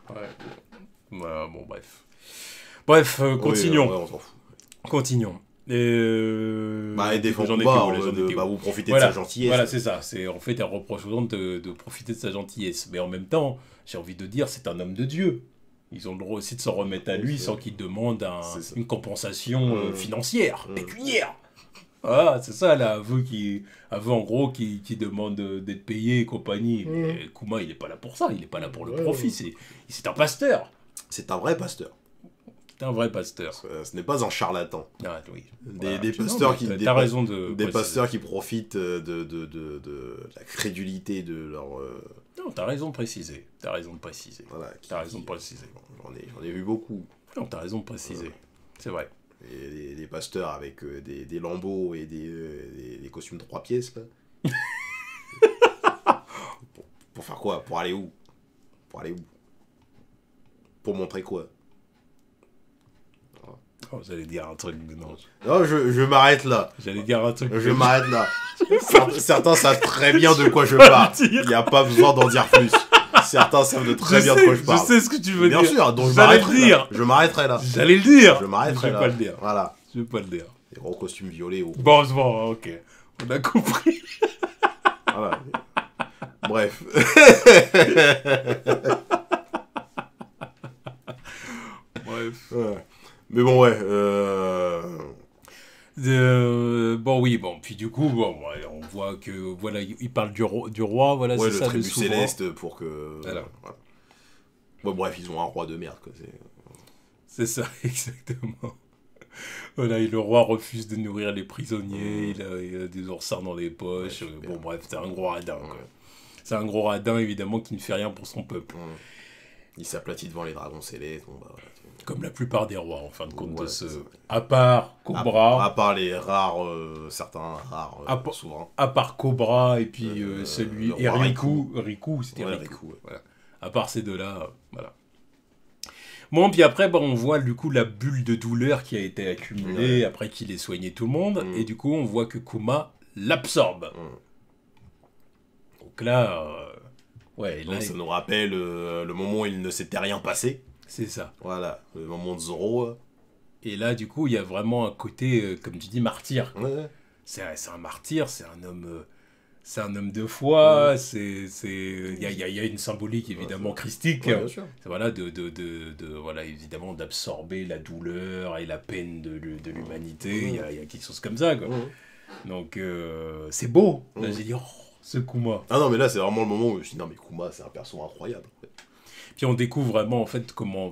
Ouais. Voilà, bon bref continuons. Ouais, on s'en fout. Continuons. Bah, elle défend j'en étais pas, où, là, j'en étais où bah, vous profitez Voilà, de sa gentillesse. Voilà, c'est ça. C'est, en fait, elle reproche aux gens de profiter de sa gentillesse. Mais en même temps, j'ai envie de dire, c'est un homme de Dieu. Ils ont le droit aussi de s'en remettre à lui C'est sans ça. qu'il demande C'est ça. une compensation financière, Mmh. pécuniaire. Voilà, c'est ça, là, aveu en gros qui demande d'être payé et compagnie. Mais Kuma, il est pas là pour ça, il est pas là pour le Ouais, profit. ouais. C'est un pasteur. C'est un vrai pasteur. C'est un vrai pasteur. Ce n'est pas un charlatan. Ah, oui. Des tu- non, pasteurs mais qui... T'as raison de. Des préciser. pasteurs qui profitent de la crédulité de leur... Non, t'as raison de préciser. T'as raison de préciser. voilà, T'as raison de préciser. J'en ai vu beaucoup. Non, t'as raison de préciser. C'est vrai. Et des pasteurs avec des lambeaux et des costumes de 3 pièces, là. pour faire quoi? Pour aller où? Pour aller où? Pour montrer quoi? Oh, j'allais dire un truc, mais non. Non, je m'arrête là. J'allais dire un truc. Je m'arrête là. Certains savent très bien de quoi je parle. Il n'y a pas besoin d'en dire plus. Certains savent de très bien de quoi je parle. Je sais ce que tu veux Bien dire. sûr, donc je J'allais m'arrêterai le dire. là. Je m'arrêterai là. J'allais le dire. Je m'arrêterai Je là. vais pas le dire. Voilà. Je vais pas le dire. Des gros costumes violets. Bon, c'est bon, ok. On a compris. Voilà. Bref. Bref. Ouais. Mais bon, ouais. Bon, oui, bon. Puis du coup, bon, ouais, on voit que, voilà, il parle du roi, voilà, Ouais, c'est le ça, tribut souverain. céleste pour que... Voilà. Voilà. Ouais, bref, ils ont un roi de merde, quoi. C'est ça, exactement. Voilà, et le roi refuse de nourrir les prisonniers, il a des oursins dans les poches. Ouais, super. Bon, bref, c'est un gros radin, quoi. C'est un gros radin, évidemment, qui ne fait rien pour son peuple. Il s'aplatit devant les dragons célestes. Bon, bah, voilà, Comme la plupart des rois, en fin de compte, Voilà, de ce... c'est ça. À part Cobra, À part les rares, certains rares À part- souverains. à part Cobra, et puis celui... le Et roi Riku, c'était Ouais, Riku. Riku, ouais. Voilà. À part ces deux-là, voilà. Bon, puis après, on voit du coup la bulle de douleur qui a été accumulée après qu'il ait soigné tout le monde, et du coup, on voit que Kuma l'absorbe. Donc là... ouais, là, Donc, ça nous rappelle le moment où il ne s'était rien passé. c'est ça. Voilà, le moment de Zoro. Et là, du coup, il y a vraiment un côté, comme tu dis, martyr. Ouais. C'est un martyr, c'est un homme c'est un homme de foi, il y a une symbolique évidemment christique, Ouais, bien sûr. voilà, voilà, évidemment d'absorber la douleur et la peine de l'humanité, il y a quelque chose comme ça, quoi. Donc c'est beau, là j'ai dit, oh, ce Kuma. Ah non, mais là c'est vraiment le moment où je me suis dit, non mais Kuma c'est un perso incroyable. En fait. Puis on découvre vraiment en fait comment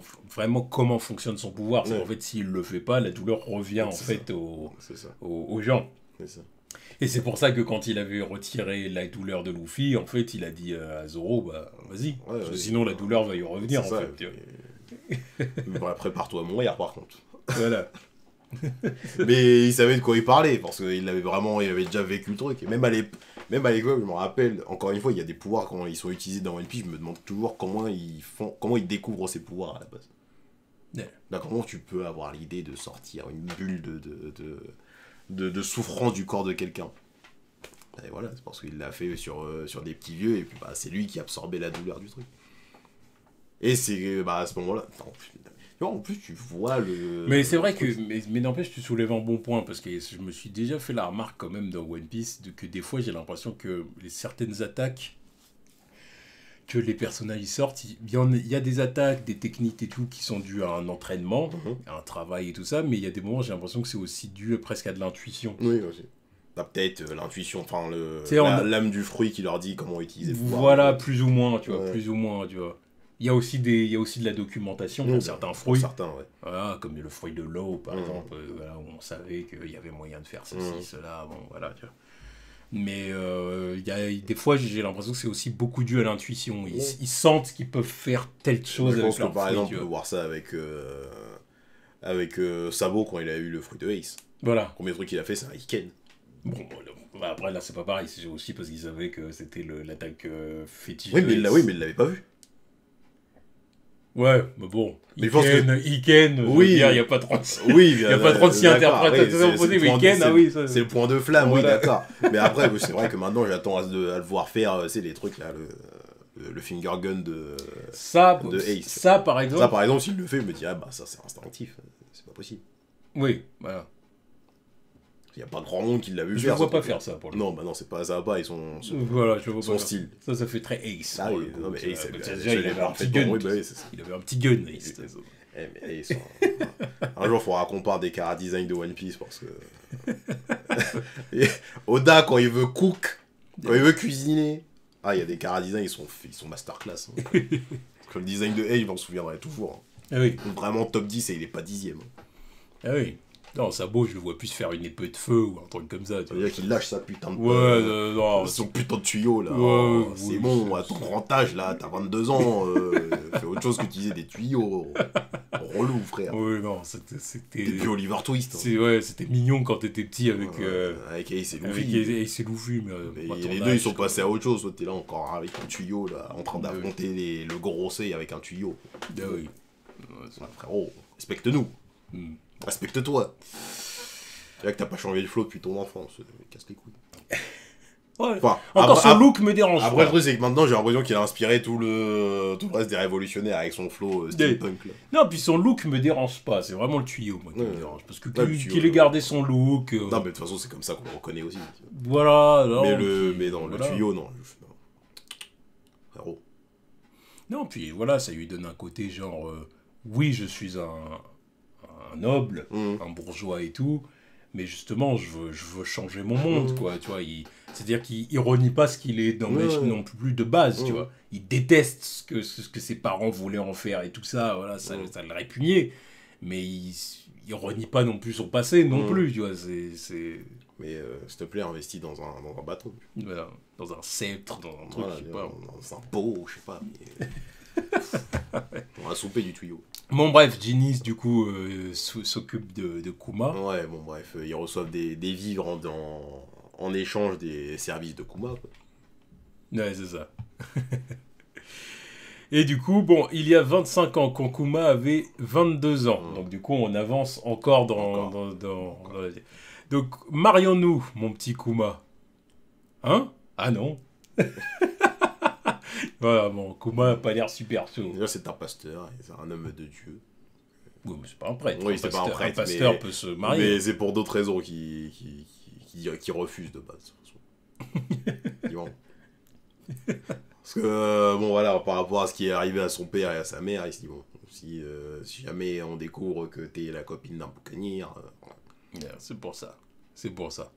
fonctionne son pouvoir. C'est qu'en fait s'il le fait pas, la douleur revient en fait aux gens. C'est ça. Et c'est pour ça que quand il avait retiré la douleur de Luffy, en fait il a dit à Zoro, bah vas-y, parce que sinon la douleur va y revenir en fait. Mais bon, prépare-toi à mourir par contre. Voilà. Mais il savait de quoi il parlait, parce qu'il avait déjà vécu le truc. Et même à l'époque, je me rappelle, encore une fois, il y a des pouvoirs quand ils sont utilisés dans One Piece, je me demande toujours comment ils découvrent ces pouvoirs à la base. Yeah. Là, comment tu peux avoir l'idée de sortir une bulle de souffrance du corps de quelqu'un? Et voilà, c'est parce qu'il l'a fait sur des petits vieux, et puis bah, c'est lui qui absorbait la douleur du truc. Et c'est à ce moment-là... En plus, tu vois le... Mais c'est vrai que... Mais n'empêche, tu soulèves un bon point, parce que je me suis déjà fait la remarque quand même dans One Piece, que des fois, j'ai l'impression que certaines attaques que les personnages y sortent, il y a des attaques, des techniques et tout qui sont dues à un entraînement, à un travail et tout ça, mais il y a des moments, j'ai l'impression que c'est aussi dû presque à de l'intuition. Oui, aussi. Bah, peut-être l'intuition, enfin, l'âme du fruit qui leur dit comment utiliser le pouvoir. Voilà, plus ou moins, tu vois, plus ou moins, tu vois. Il y a aussi de la documentation pour certains fruits. Certains, ouais. Voilà, comme le fruit de l'eau, par exemple, voilà, où on savait qu'il y avait moyen de faire ceci, cela, bon, voilà, tu vois. Mais des fois, j'ai l'impression que c'est aussi beaucoup dû à l'intuition. Ils sentent qu'ils peuvent faire telle chose avec leur fruit. Je pense que, par exemple, on peut voir ça avec Sabo quand il a eu le fruit de Ace. Voilà. Combien de trucs il a fait, c'est un Iken. Bon, après, là, c'est pas pareil. C'est aussi parce qu'ils savaient que c'était l'attaque fétiche. Oui, mais il l'avait pas vu. Ouais, mais bon, Iken, oui, il n'y a pas 36 interprétations possibles, Iken, ah oui, c'est le point de flamme, oui, d'accord. Mais après, c'est vrai que maintenant, j'attends à le voir faire, les trucs, là, le finger gun de Ace. Ça, par exemple, s'il le fait, je me dis, ah bah, ça, c'est instinctif, c'est pas possible. Oui, voilà. Il n'y a pas grand monde qui l'a vu faire. Je ne vois pas faire ça pour le Non, bah non, c'est pas, ça va pas, son style. Ça fait très Ace. Ah oui, non, mais Ace, il avait un petit gun. Il avait un petit gun, Ace. Mais Ace, un jour, il faudra qu'on parle des chara-design de One Piece, parce que... Oda, quand il veut cuisiner, il y a des chara-design, ils sont masterclass. Parce que le design de Ace, je m'en souviendrai toujours. Ah oui. Vraiment top 10 et il est pas 10ème. Ah oui. Non, Sabo, je le vois plus faire une épée de feu ou un truc comme ça. Ça veut dire qu'il lâche sa putain de... son putain de tuyau, là. C'est bon, à ton grand âge, là, t'as 22 ans, fais autre chose qu'utiliser des tuyaux. Relou, frère. Oui, non, c'était... T'es plus Oliver Twist. C'était mignon quand t'étais petit avec... avec Ace et Luffy. Avec Ace et Luffy, mais les deux, ils sont passés à autre chose. Toi, t'es là encore avec un tuyau, là, en train d'affronter le grosset avec un tuyau. Ah oui. Frérot, respecte-nous. Respecte-toi. C'est vrai que t'as pas changé le flow depuis ton enfance. Casse les couilles. Ouais. Enfin, encore son look me dérange. Après, le truc, c'est que maintenant, j'ai l'impression qu'il a inspiré tout le reste des révolutionnaires avec son flow steampunk. Là. Non, puis son look me dérange pas. C'est vraiment le tuyau, moi, qui me dérange. Parce que qu'il ait gardé son look... Non, mais de toute façon, c'est comme ça qu'on le reconnaît aussi. Voilà. Non, mais dans le tuyau, non. Frérot. Non, puis voilà, ça lui donne un côté genre... oui, je suis un noble, un bourgeois et tout, mais justement, je veux changer mon monde, quoi, tu vois. C'est-à-dire qu'il ironie pas ce qu'il est dans non plus de base, tu vois. Il déteste ce que ses parents voulaient en faire et tout ça, voilà, ça le répugnait. Mais il ironie pas non plus son passé, non plus, tu vois. Mais s'il te plaît, investis dans un bâton. Voilà, dans un sceptre, dans un truc, je sais pas. Dans un pot, je sais pas. Mais... on va souper du tuyau. Bon bref, Genis du coup s'occupe de Kuma. Ouais, bon bref, ils reçoivent des vivres en échange des services de Kuma. Quoi. Ouais, c'est ça. Et du coup, bon, il y a 25 ans, quand Kuma avait 22 ans. Donc du coup, on avance encore dans la... Donc, marions-nous, mon petit Kuma. Hein? Ah non. Voilà, bon, Kuma n'a pas l'air super chaud. Déjà, c'est un pasteur, c'est un homme de Dieu. Oui, mais c'est pas un prêtre. Oui, c'est pas un prêtre. Un pasteur peut se marier. Mais c'est pour d'autres raisons qui refusent de base. effectivement. Parce que, bon, voilà, par rapport à ce qui est arrivé à son père et à sa mère, il se dit, bon, si jamais on découvre que t'es la copine d'un boucanier... c'est pour ça. C'est pour ça.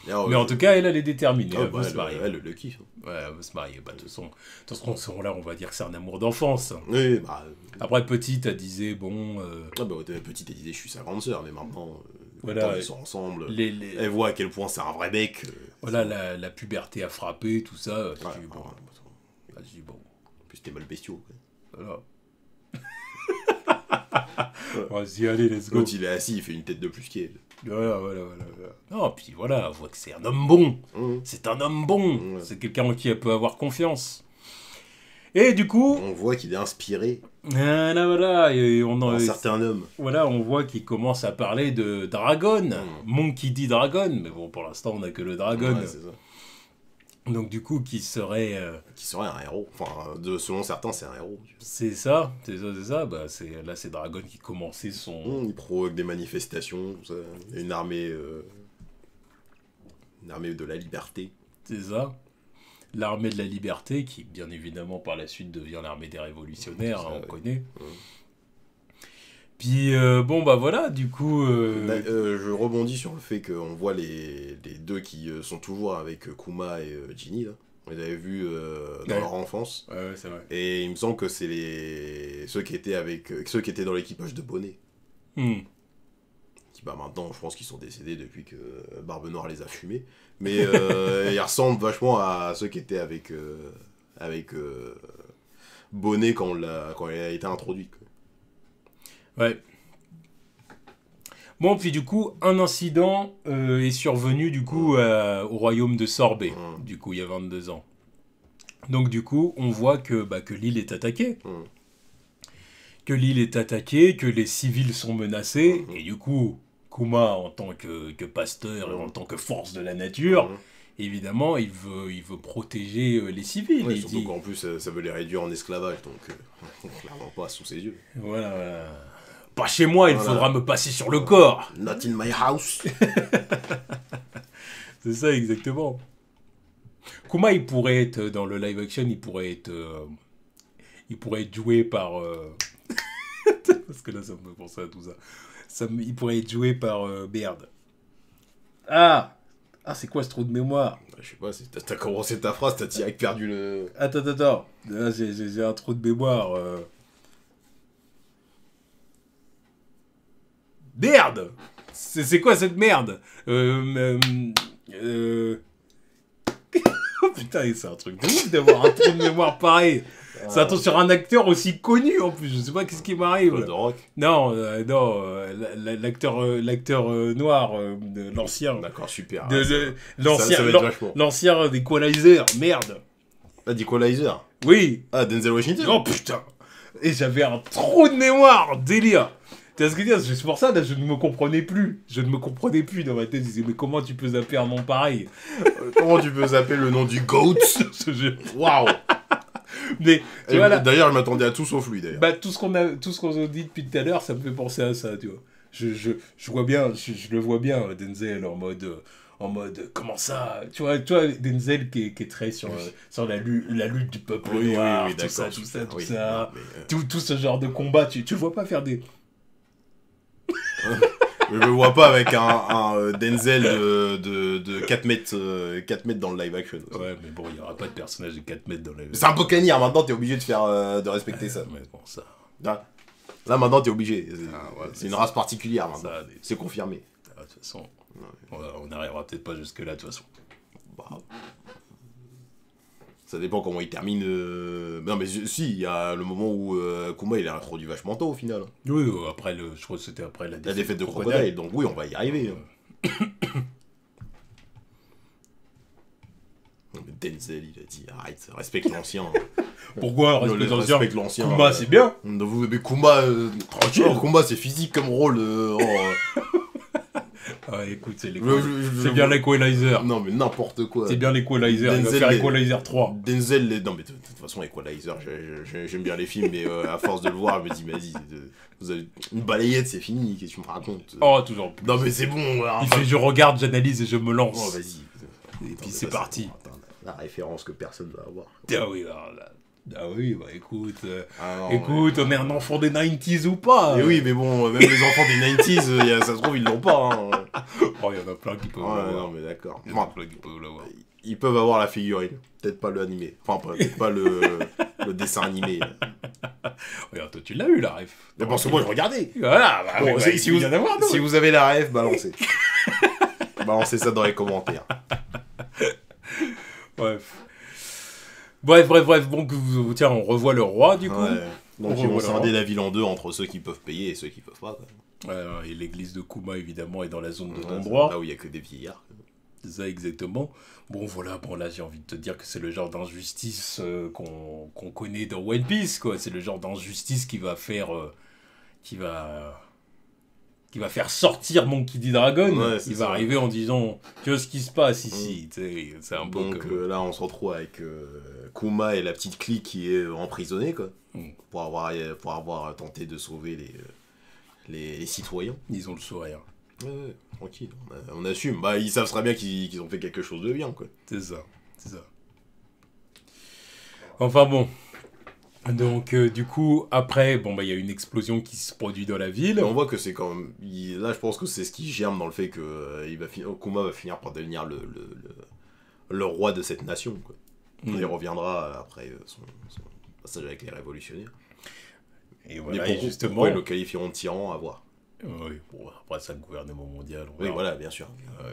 Alors, mais en tout cas, elle est déterminée. Elle veut se marier. Elle le kiffe. Ouais, elle veut se marier. Bah, de toute façon, là, on va dire que c'est un amour d'enfance. Oui, bah... Après, petite, elle disait, bon... Ah bah, petite, elle disait, je suis sa grande sœur, mais maintenant, voilà, ils sont ensemble. Elle voit à quel point c'est un vrai mec. Voilà, la puberté a frappé, tout ça. Ouais, bon. Vas-y, bon. En plus, t'es mal bestiaux. Voilà. Vas-y, allez, let's go. Quand il est assis, il fait une tête de plus qu'elle. Voilà. Non, puis voilà, on voit que c'est un homme bon. C'est un homme bon. C'est quelqu'un en qui elle peut avoir confiance. Et du coup... On voit qu'il est inspiré. Voilà. Et un certain homme. Voilà, on voit qu'il commence à parler de Dragon. Monkey D. Dragon. Mais bon, pour l'instant, on n'a que le Dragon. Ouais, c'est ça. Donc du coup, qui serait un héros. Enfin, selon certains, c'est un héros. C'est ça. Bah, là, c'est Dragon qui commençait son... Il provoque des manifestations, tout ça. Une armée de la liberté. C'est ça. L'armée de la liberté, qui bien évidemment par la suite devient l'armée des révolutionnaires, on connaît. Puis bon bah voilà, du coup... je rebondis sur le fait qu'on voit les deux qui sont toujours avec Kuma et Ginny, là. On les avait vus dans leur enfance. Ouais, c'est vrai. Et il me semble que c'est ceux qui étaient dans l'équipage de Bonnet. Qui bah maintenant, je pense qu'ils sont décédés depuis que Barbe Noire les a fumés. Mais ils ressemblent vachement à ceux qui étaient avec Bonnet quand il a été introduit. Ouais. Bon, puis du coup, un incident est survenu du coup au royaume de Sorbet. Du coup, il y a 22 ans. Donc du coup, on voit que l'île est attaquée. Que l'île est attaquée, que les civils sont menacés. Et du coup, Kuma, en tant que pasteur et en tant que force de la nature, évidemment, il veut protéger les civils. Ouais, surtout qu'en plus, ça veut les réduire en esclavage. Donc, clairement pas sous ses yeux. Voilà. Pas chez moi, il faudra me passer sur le corps. Not in my house. C'est ça, exactement. Kuma, il pourrait être, dans le live action, il pourrait être joué par... Parce que là, ça me fait penser à tout ça. Il pourrait être joué par Baird. Ah, c'est quoi ce trou de mémoire? Je sais pas, t'as commencé ta phrase, t'as direct perdu le... Attends. Là, j'ai un trou de mémoire. Merde! C'est quoi cette merde? Oh putain, c'est un truc de ouf d'avoir un trou de mémoire pareil. C'est un truc sur un acteur aussi connu en plus. Je sais pas qu'est-ce qui m'arrive. The Rock. Non, l'acteur noir, l'ancien. D'accord, super. L'ancien d'Equalizer, merde. Ah, d'Equalizer? Oui. Ah, Denzel Washington? Oh putain. Et j'avais un trou de mémoire, délire. Tu vois ce que je veux dire? C'est pour ça, là, je ne me comprenais plus. Dans ma tête, je disais, mais comment tu peux zapper un nom pareil? Comment tu peux zapper le nom du GOAT? Waouh. Mais, voilà. D'ailleurs, je m'attendais à tout sauf lui, d'ailleurs. Bah, tout ce qu'on a dit depuis tout à l'heure, ça me fait penser à ça, tu vois. Je vois bien, je le vois bien, Denzel, en mode, comment ça? Tu vois Denzel qui est très sur la lutte du peuple noir, tout ça. Tout ce genre de combat, tu le vois pas faire des... Je le vois pas avec un Denzel de 4 mètres dans le live action. Aussi. Ouais, mais bon, il y aura pas de personnage de 4 mètres dans le live action. C'est un peu canir, maintenant t'es obligé de respecter ça. Mais bon, ça... Là maintenant t'es obligé. C'est une race particulière maintenant. C'est confirmé. De toute façon, on n'arrivera peut-être pas jusque là de toute façon. Bah, ça dépend comment il termine. Non mais si, il y a le moment où Kuma il est introduit vachement tôt au final. Oui, après je crois que c'était après la défaite de Crocodile. Donc oui, on va y arriver. Denzel, il a dit arrête, respecte l'ancien. Pourquoi respecte l'ancien? Kuma, c'est bien. Mais Kuma, tranquille. Kuma, c'est physique comme rôle. Ah, écoute, c'est bien l'Equalizer. Non, mais n'importe quoi. C'est bien l'Equalizer. Il va faire Equalizer 3. Denzel, non, mais de toute façon, Equalizer, j'aime bien les films, mais à force de le voir, je me dis, vas-y, vous avez une balayette, c'est fini, qu'est-ce que tu me racontes? Oh, toujours plus. Non, mais c'est bon. Il fait, je regarde, j'analyse et je me lance. Oh, vas-y. Et puis c'est parti. La référence que personne va avoir. Ah oui, alors là. Ah oui, bah écoute, Non, écoute, on est un enfant des 90s ou pas? Mais oui, mais bon, même les enfants des 90s, ça se trouve, ils l'ont pas. Hein. Oh, il y en a plein qui peuvent l'avoir. Non, mais d'accord. Il y en a plein qui peuvent l'avoir. Ils peuvent avoir la figurine, peut-être pas le animé. Enfin, peut-être pas le dessin animé. Regarde, toi, tu l'as eu, la ref. Mais parce que moi, je regardais. Voilà, bah, Bon, bah, si vous avez la ref, balancez. Balancez ça dans les commentaires. Bref, bon, tiens, on revoit le roi, du coup. Ouais. Donc, ils vont scinder la ville en deux entre ceux qui peuvent payer et ceux qui peuvent pas. Quoi. Et l'église de Kuma, évidemment, est dans la zone de Ouais, non-droit. là où il y a que des vieillards. C'est ça, exactement. Bon, voilà, bon, là, j'ai envie de te dire que c'est le genre d'injustice qu'on connaît dans One Piece, quoi. C'est le genre d'injustice qui va faire... qui va faire sortir Monkey D. Dragon. Ouais, il va arriver en disant tu vois ce qui se passe ici. C'est un peu donc là on se retrouve avec Kuma et la petite clique qui est emprisonnée quoi, pour avoir tenté de sauver les citoyens. Ils ont le sourire. Ouais, tranquille, on assume. Bah ils savent très bien qu'ils ont fait quelque chose de bien quoi. C'est ça. Enfin bon. Donc, du coup, après, bon, bah, il y a une explosion qui se produit dans la ville. Et on voit que c'est quand même... Là, je pense que c'est ce qui germe dans le fait que Kuma va finir par devenir le roi de cette nation, quoi. Il reviendra après son passage avec les révolutionnaires. Et voilà, justement... Pourquoi ils le qualifieront de tyran, à voir. Oui, bon, après, c'est un gouvernement mondial. Oui, voilà, bien sûr.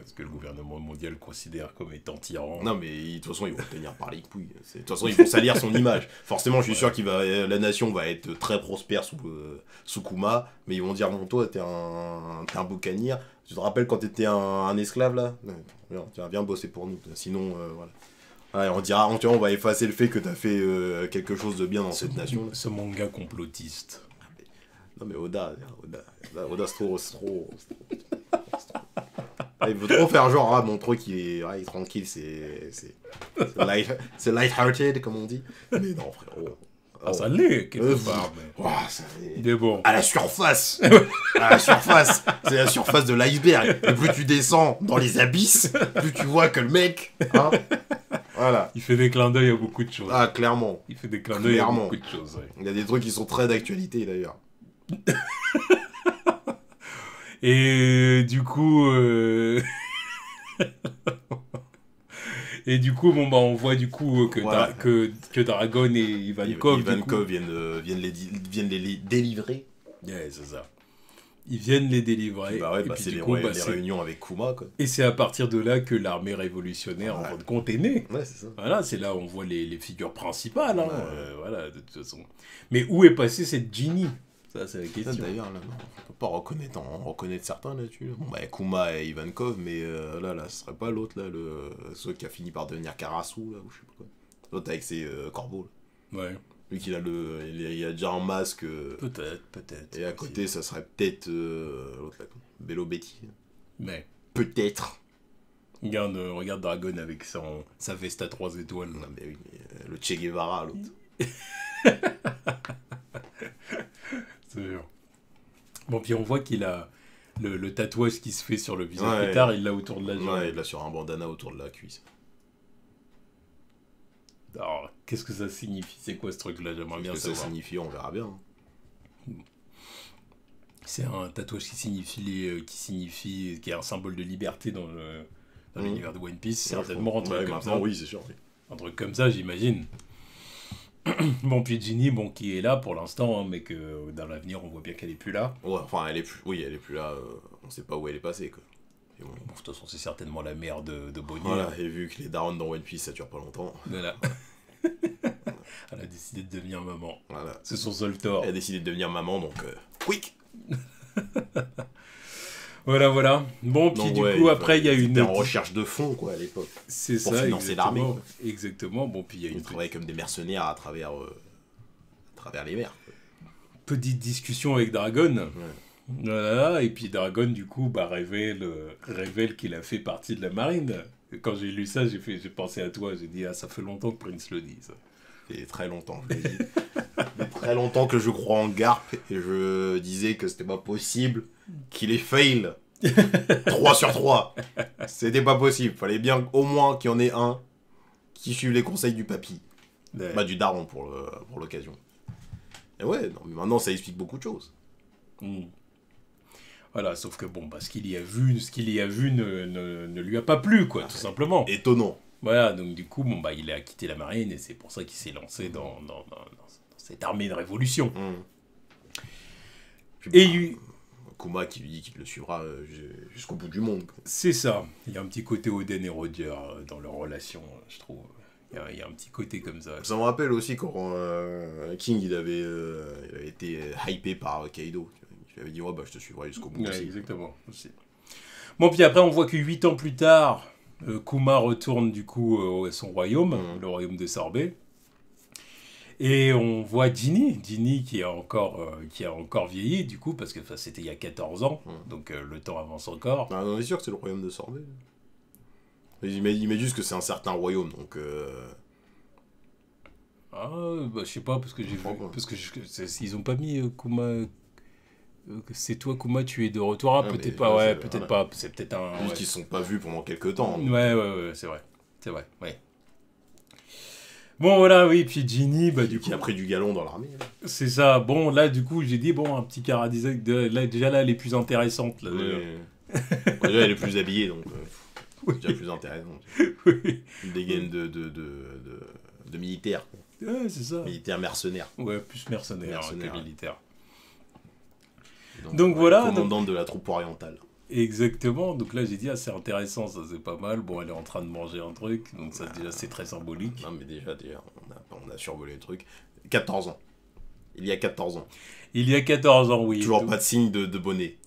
Ce que le gouvernement mondial considère comme étant tyran. Non, mais de toute façon, ils vont le tenir par les couilles. De toute façon, ils vont salir son image. Forcément, je suis sûr que la nation va être très prospère sous Kuma, mais ils vont dire, bon, toi, t'es un boucanier. Tu te rappelles quand t'étais un esclave, là? Viens bosser pour nous. Sinon, voilà. Ouais, on dira, on va effacer le fait que t'as fait quelque chose de bien dans cette nation. Ce manga complotiste. Non mais Oda, c'est trop. Il veut trop faire genre, montrer qu'il est tranquille, c'est light-hearted, comme on dit. Mais non, frérot. Ça l'est, quelque part. Mais bon. À la surface. C'est la surface de l'iceberg. Et plus tu descends dans les abysses, plus tu vois que le mec... Hein, voilà. Il fait des clins d'œil à beaucoup de choses. Ah, clairement. Il fait des clins d'œil à beaucoup de choses, ouais. Il y a des trucs qui sont très d'actualité, d'ailleurs. Et du coup... Et du coup, bon, bah, on voit du coup que Dragon et Ivankov viennent les délivrer. Ouais, c'est ça. Ils viennent les délivrer. Bah ouais, et puis, c'est les réunions avec Kuma, quoi. Et c'est à partir de là que l'armée révolutionnaire, en fin de compte, est née. Ouais, c'est ça. Voilà, c'est là où on voit les figures principales. Hein, voilà, de toute façon. Mais où est passée cette Ginny? Ça, c'est la question. Ça, d'ailleurs, là, on peut pas reconnaître certains là-dessus. Bon, bah, Kuma et Ivankov, mais là, ce serait pas l'autre, là, celui qui a fini par devenir Karasu, là, ou je sais pas quoi. L'autre avec ses corbeaux, là. Ouais. Lui qui a il a déjà un masque. Peut-être. Et à côté, ça serait peut-être l'autre là, Bello Betty. Mais. Peut-être. Regarde Dragon avec sa veste à 3 étoiles. Non, mais oui, mais, le Che Guevara, l'autre. C'est sûr. Bon, puis on voit qu'il a le tatouage qui se fait sur le visage plus tard, il l'a autour de la jambe. Ouais, il l'a sur un bandana autour de la cuisse. Alors, qu'est-ce que ça signifie? C'est quoi ce truc-là? J'aimerais bien savoir. Ça signifie, on verra bien. C'est un tatouage qui est un symbole de liberté dans l'univers de One Piece. Certainement un truc comme ça. Oui, c'est sûr. Oui. Un truc comme ça, j'imagine. Bon, puis Ginny, qui est là pour l'instant, hein, mais que dans l'avenir, on voit bien qu'elle est plus là. Ouais, enfin, elle est plus là. On sait pas où elle est passée, quoi. Bon, de toute façon, c'est certainement la mère de Bonnie. Voilà, et vu que les darons dans One Piece, ça dure pas longtemps. Voilà. Elle a décidé de devenir maman. Voilà. C'est son seul tort. Elle a décidé de devenir maman, donc quick. Voilà. Bon, puis du coup, après, il y a une... C'était en recherche de fonds, quoi, à l'époque. C'est ça, pour financer l'armée. Exactement. Bon, puis il y a une... Ils travaillaient comme des mercenaires à travers les mers. Quoi. Petite discussion avec Dragon. Ouais. Voilà, et puis Dragon, du coup, révèle qu'il a fait partie de la marine. Et quand j'ai lu ça, j'ai pensé à toi. J'ai dit, ça fait longtemps que Prince le dit, ça. Et très longtemps, je l'ai dit. Très longtemps que je crois en Garp et je disais que c'était pas possible qu'il ait fail 3 sur 3. C'était pas possible. Fallait bien au moins qu'il y en ait un qui suivent les conseils du papy. Ouais. Bah, du daron pour l'occasion. Et ouais, non, mais maintenant ça explique beaucoup de choses. Voilà, sauf que bon, ce qu'il y a vu ne lui a pas plu, quoi, tout simplement. Étonnant. Voilà, donc du coup, il a quitté la marine et c'est pour ça qu'il s'est lancé dans cette armée de révolution. Puis, Et Kuma qui lui dit qu'il le suivra jusqu'au bout du monde. Quoi. c'est ça. Il y a un petit côté Oden et Roger dans leur relation, je trouve. Il y a un petit côté comme ça. Ça me rappelle aussi quand King il avait été hypé par Kaido. Il avait dit ouais, bah, je te suivrai jusqu'au bout. Ouais, exactement. Aussi. Bon, puis après, on voit que 8 ans plus tard, Kuma retourne du coup à son royaume, le royaume de Sorbet. Et on voit Ginny qui a encore vieilli, du coup, parce que c'était il y a 14 ans, donc le temps avance encore. Ah, on est sûr que c'est le royaume de Sorbet. Il met juste que c'est un certain royaume, donc... Ah, je sais pas, parce que j'ai vu... Parce que ils ont pas mis Kuma... c'est toi, Kuma, tu es de retour. Ah, peut-être pas, ouais, peut-être pas. C'est peut-être un... Juste qu'ils se sont pas vus pendant quelques temps. Ouais, c'est vrai. C'est vrai, ouais. Bon, voilà, oui, puis Ginny, du coup... Qui a pris du galon dans l'armée. C'est ça. Bon, là, du coup, j'ai dit, un petit Karadizak, déjà là, elle est plus intéressante. Là, déjà, elle est plus habillée, donc... c'est déjà plus intéressant. Oui. Une dégaine de militaire. Ouais, c'est ça. Militaire mercenaire. Ouais, plus mercenaire que militaire. Donc voilà. Commandante de la troupe orientale. Exactement. Donc là, j'ai dit, c'est intéressant, ça, c'est pas mal. Bon, elle est en train de manger un truc, donc ça, déjà, c'est très symbolique. Non, mais déjà on a survolé le truc. 14 ans. Il y a 14 ans. Il y a 14 ans, oui. Toujours pas de signe de Bonnet.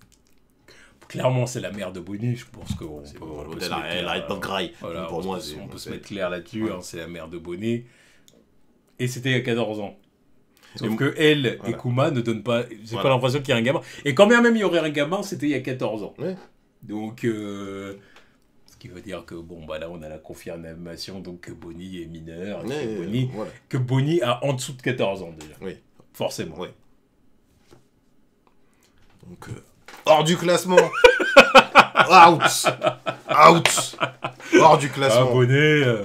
Clairement, c'est la mère de Bonnie, je pense qu'on elle arrête pas de graille. Voilà, pour moi, on peut se mettre clair là-dessus, c'est la mère de Bonnie. Et c'était il y a 14 ans. Sauf que elle et Kuma ne donnent pas... J'ai pas l'impression qu'il y a un gamin. Et quand bien même il y aurait un gamin, c'était il y a 14 ans. Ouais. Donc... ce qui veut dire que, là, on a la confirmation donc, que Bonnie est mineur. Que Bonnie a en dessous de 14 ans, déjà. Oui. Forcément. Oui. Donc... hors du classement. Out. Hors du classement.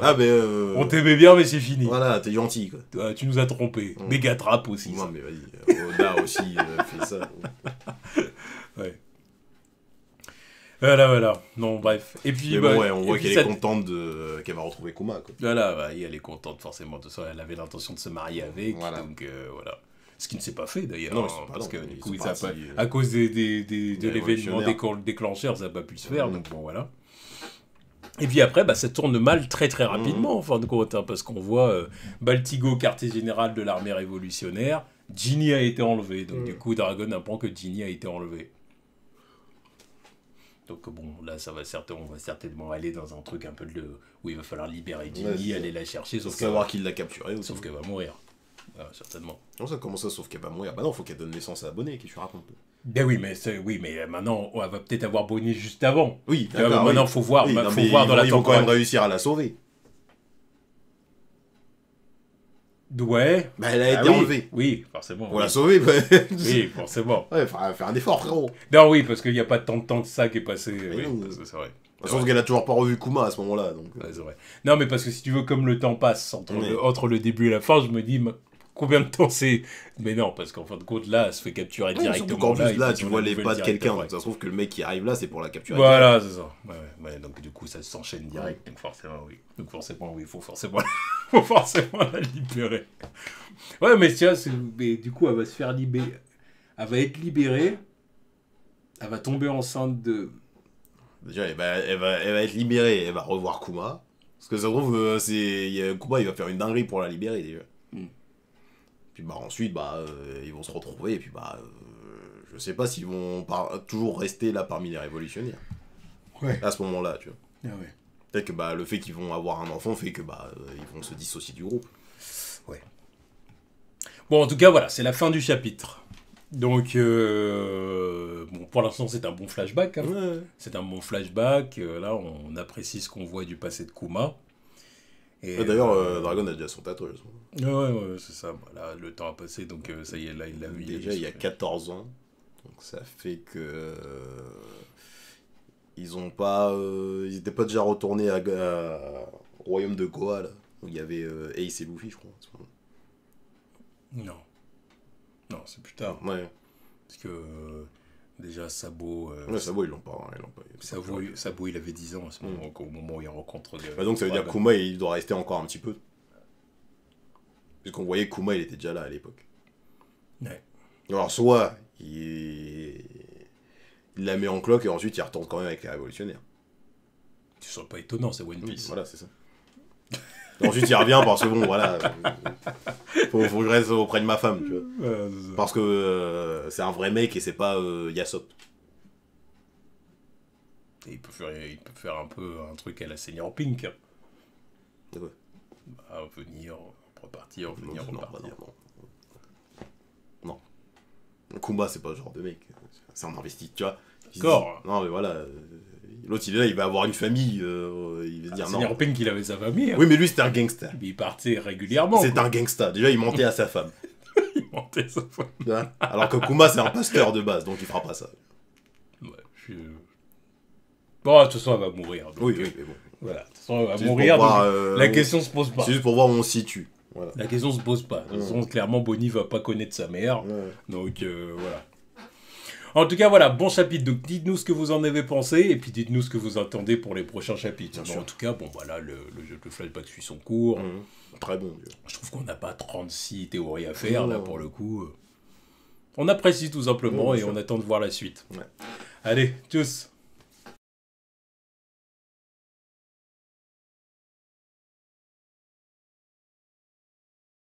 Ah, Bonnet. On t'aimait bien, mais c'est fini. Voilà, t'es gentil, quoi. Tu nous as trompés. Mégatrap aussi. Non, mais vas-y. Oda aussi fait ça. Ouais. Voilà. Non, bref. Et puis, on voit qu'elle est contente qu'elle va retrouver Kuma, quoi. Voilà, elle est contente, forcément, de ça. Elle avait l'intention de se marier avec. Voilà. Donc, voilà. Ce qui ne s'est pas fait d'ailleurs, parce que du coup, à cause de l'événement déclencheur, ça n'a pas pu se faire, donc bon, voilà. Et puis après, ça tourne mal très très rapidement, en fin de compte, parce qu'on voit Baltigo, quartier général de l'armée révolutionnaire, Ginny a été enlevé, donc du coup, Dragon apprend que Ginny a été enlevé. Donc là, on va certainement aller dans un truc un peu où il va falloir libérer Ginny, aller la chercher, sauf savoir qu'il l'a capturée aussi. Sauf qu'elle va mourir. Ah, certainement. Non, ça commence sauf qu'elle va mourir. Bah non, faut qu'elle donne naissance à Bonnet, qu'est-ce que tu racontes? Ben oui, mais maintenant, on va peut-être avoir Bonnet juste avant. Oui, d'accord. Maintenant, faut voir, faut voir dans la ils vont quand même réussir à la sauver. Ouais. Bah elle a été enlevée. Oui, forcément. Pour la sauver, oui, forcément. Ouais, faut faire un effort, frérot. Non, oui, parce qu'il n'y a pas tant de temps que ça qui est passé. Oui, c'est vrai. Sauf qu'elle a toujours pas revu Kuma à ce moment-là. Donc... Ouais, c'est vrai. Non, mais parce que si tu veux, comme le temps passe entre le début et la fin, je me dis combien de temps c'est. Mais non, parce qu'en fin de compte, là, elle se fait capturer directement. En plus, là, tu vois les pas de quelqu'un. Donc ça se trouve que le mec qui arrive là, c'est pour la capturer. Voilà, c'est ça. Ouais, donc du coup, ça s'enchaîne direct. Donc forcément, oui. Il faut forcément la libérer. Ouais, mais tiens, du coup, elle va se faire libérer. Elle va être libérée. Elle va tomber enceinte de... Déjà, elle va être libérée, elle va revoir Kuma. Parce que ça se trouve, Kuma, il va faire une dinguerie pour la libérer, déjà. Puis ensuite, ils vont se retrouver, et puis je sais pas s'ils vont toujours rester là parmi les révolutionnaires. Ouais. À ce moment-là, tu vois. Ah ouais. Peut-être que le fait qu'ils vont avoir un enfant fait que ils vont se dissocier du groupe. Ouais. Bon, en tout cas, voilà, c'est la fin du chapitre. Donc, pour l'instant, c'est un bon flashback. Hein. Ouais. C'est un bon flashback. Là, on apprécie ce qu'on voit du passé de Kuma. D'ailleurs, Dragon a déjà son tatouage. Ouais, c'est ça. Voilà, le temps a passé, donc ça y est, là, il l'a vu. Déjà, il y a 14 ans. Donc, ça fait que... ils n'étaient pas déjà retournés au royaume de Goa, là. Où il y avait Ace et Luffy, je crois. Non. Non, c'est plus tard. Ouais. Parce que déjà, Sabo. Ouais, Sabo, ils l'ont pas. Sabo, il avait 10 ans à ce moment, au moment où il rencontre. Bah donc ça veut dire que Kuma, il doit rester encore un petit peu. Puisqu'on voyait que Kuma, il était déjà là à l'époque. Ouais. Alors, soit il la met en cloque et ensuite il retourne quand même avec les révolutionnaires. Ce serait pas étonnant, c'est One Piece. Voilà, c'est ça. Ensuite, il revient parce que bon, voilà. Faut que je reste auprès de ma femme, tu vois. Parce que c'est un vrai mec et c'est pas Yasop. Et il peut faire un peu un truc à la Seigneur Pink. De quoi ? Bah, venir, repartir, venir, repartir. Non. Kuma, c'est pas le genre de mec. C'est un investi, tu vois. D'accord. Non, mais voilà. L'autre, il est là, il va avoir une famille. Il va dire non. Seigneur Pink, il avait sa famille. Hein. Oui, mais lui, c'était un gangster. Il partait régulièrement. C'est un gangster. Déjà, il mentait à sa femme. Il mentait sa femme. Alors que Kuma, c'est un pasteur de base, donc il fera pas ça. Ouais, bon, de toute façon, elle va mourir. Donc, oui, mais bon. Voilà, de toute façon, elle va mourir. Voir, la question se pose pas. C'est juste pour voir où on se situe. Voilà. La question se pose pas. De toute façon, clairement, Bonnie va pas connaître sa mère. Ouais. Donc, voilà. En tout cas, voilà, bon chapitre. Donc, dites-nous ce que vous en avez pensé. Et puis, dites-nous ce que vous attendez pour les prochains chapitres. En tout cas, bon, voilà, le flashback suit son cours. Très bon. Je trouve qu'on n'a pas 36 théories à faire, là, pour le coup. On apprécie tout simplement et on attend de voir la suite. Ouais. Allez, tchuss.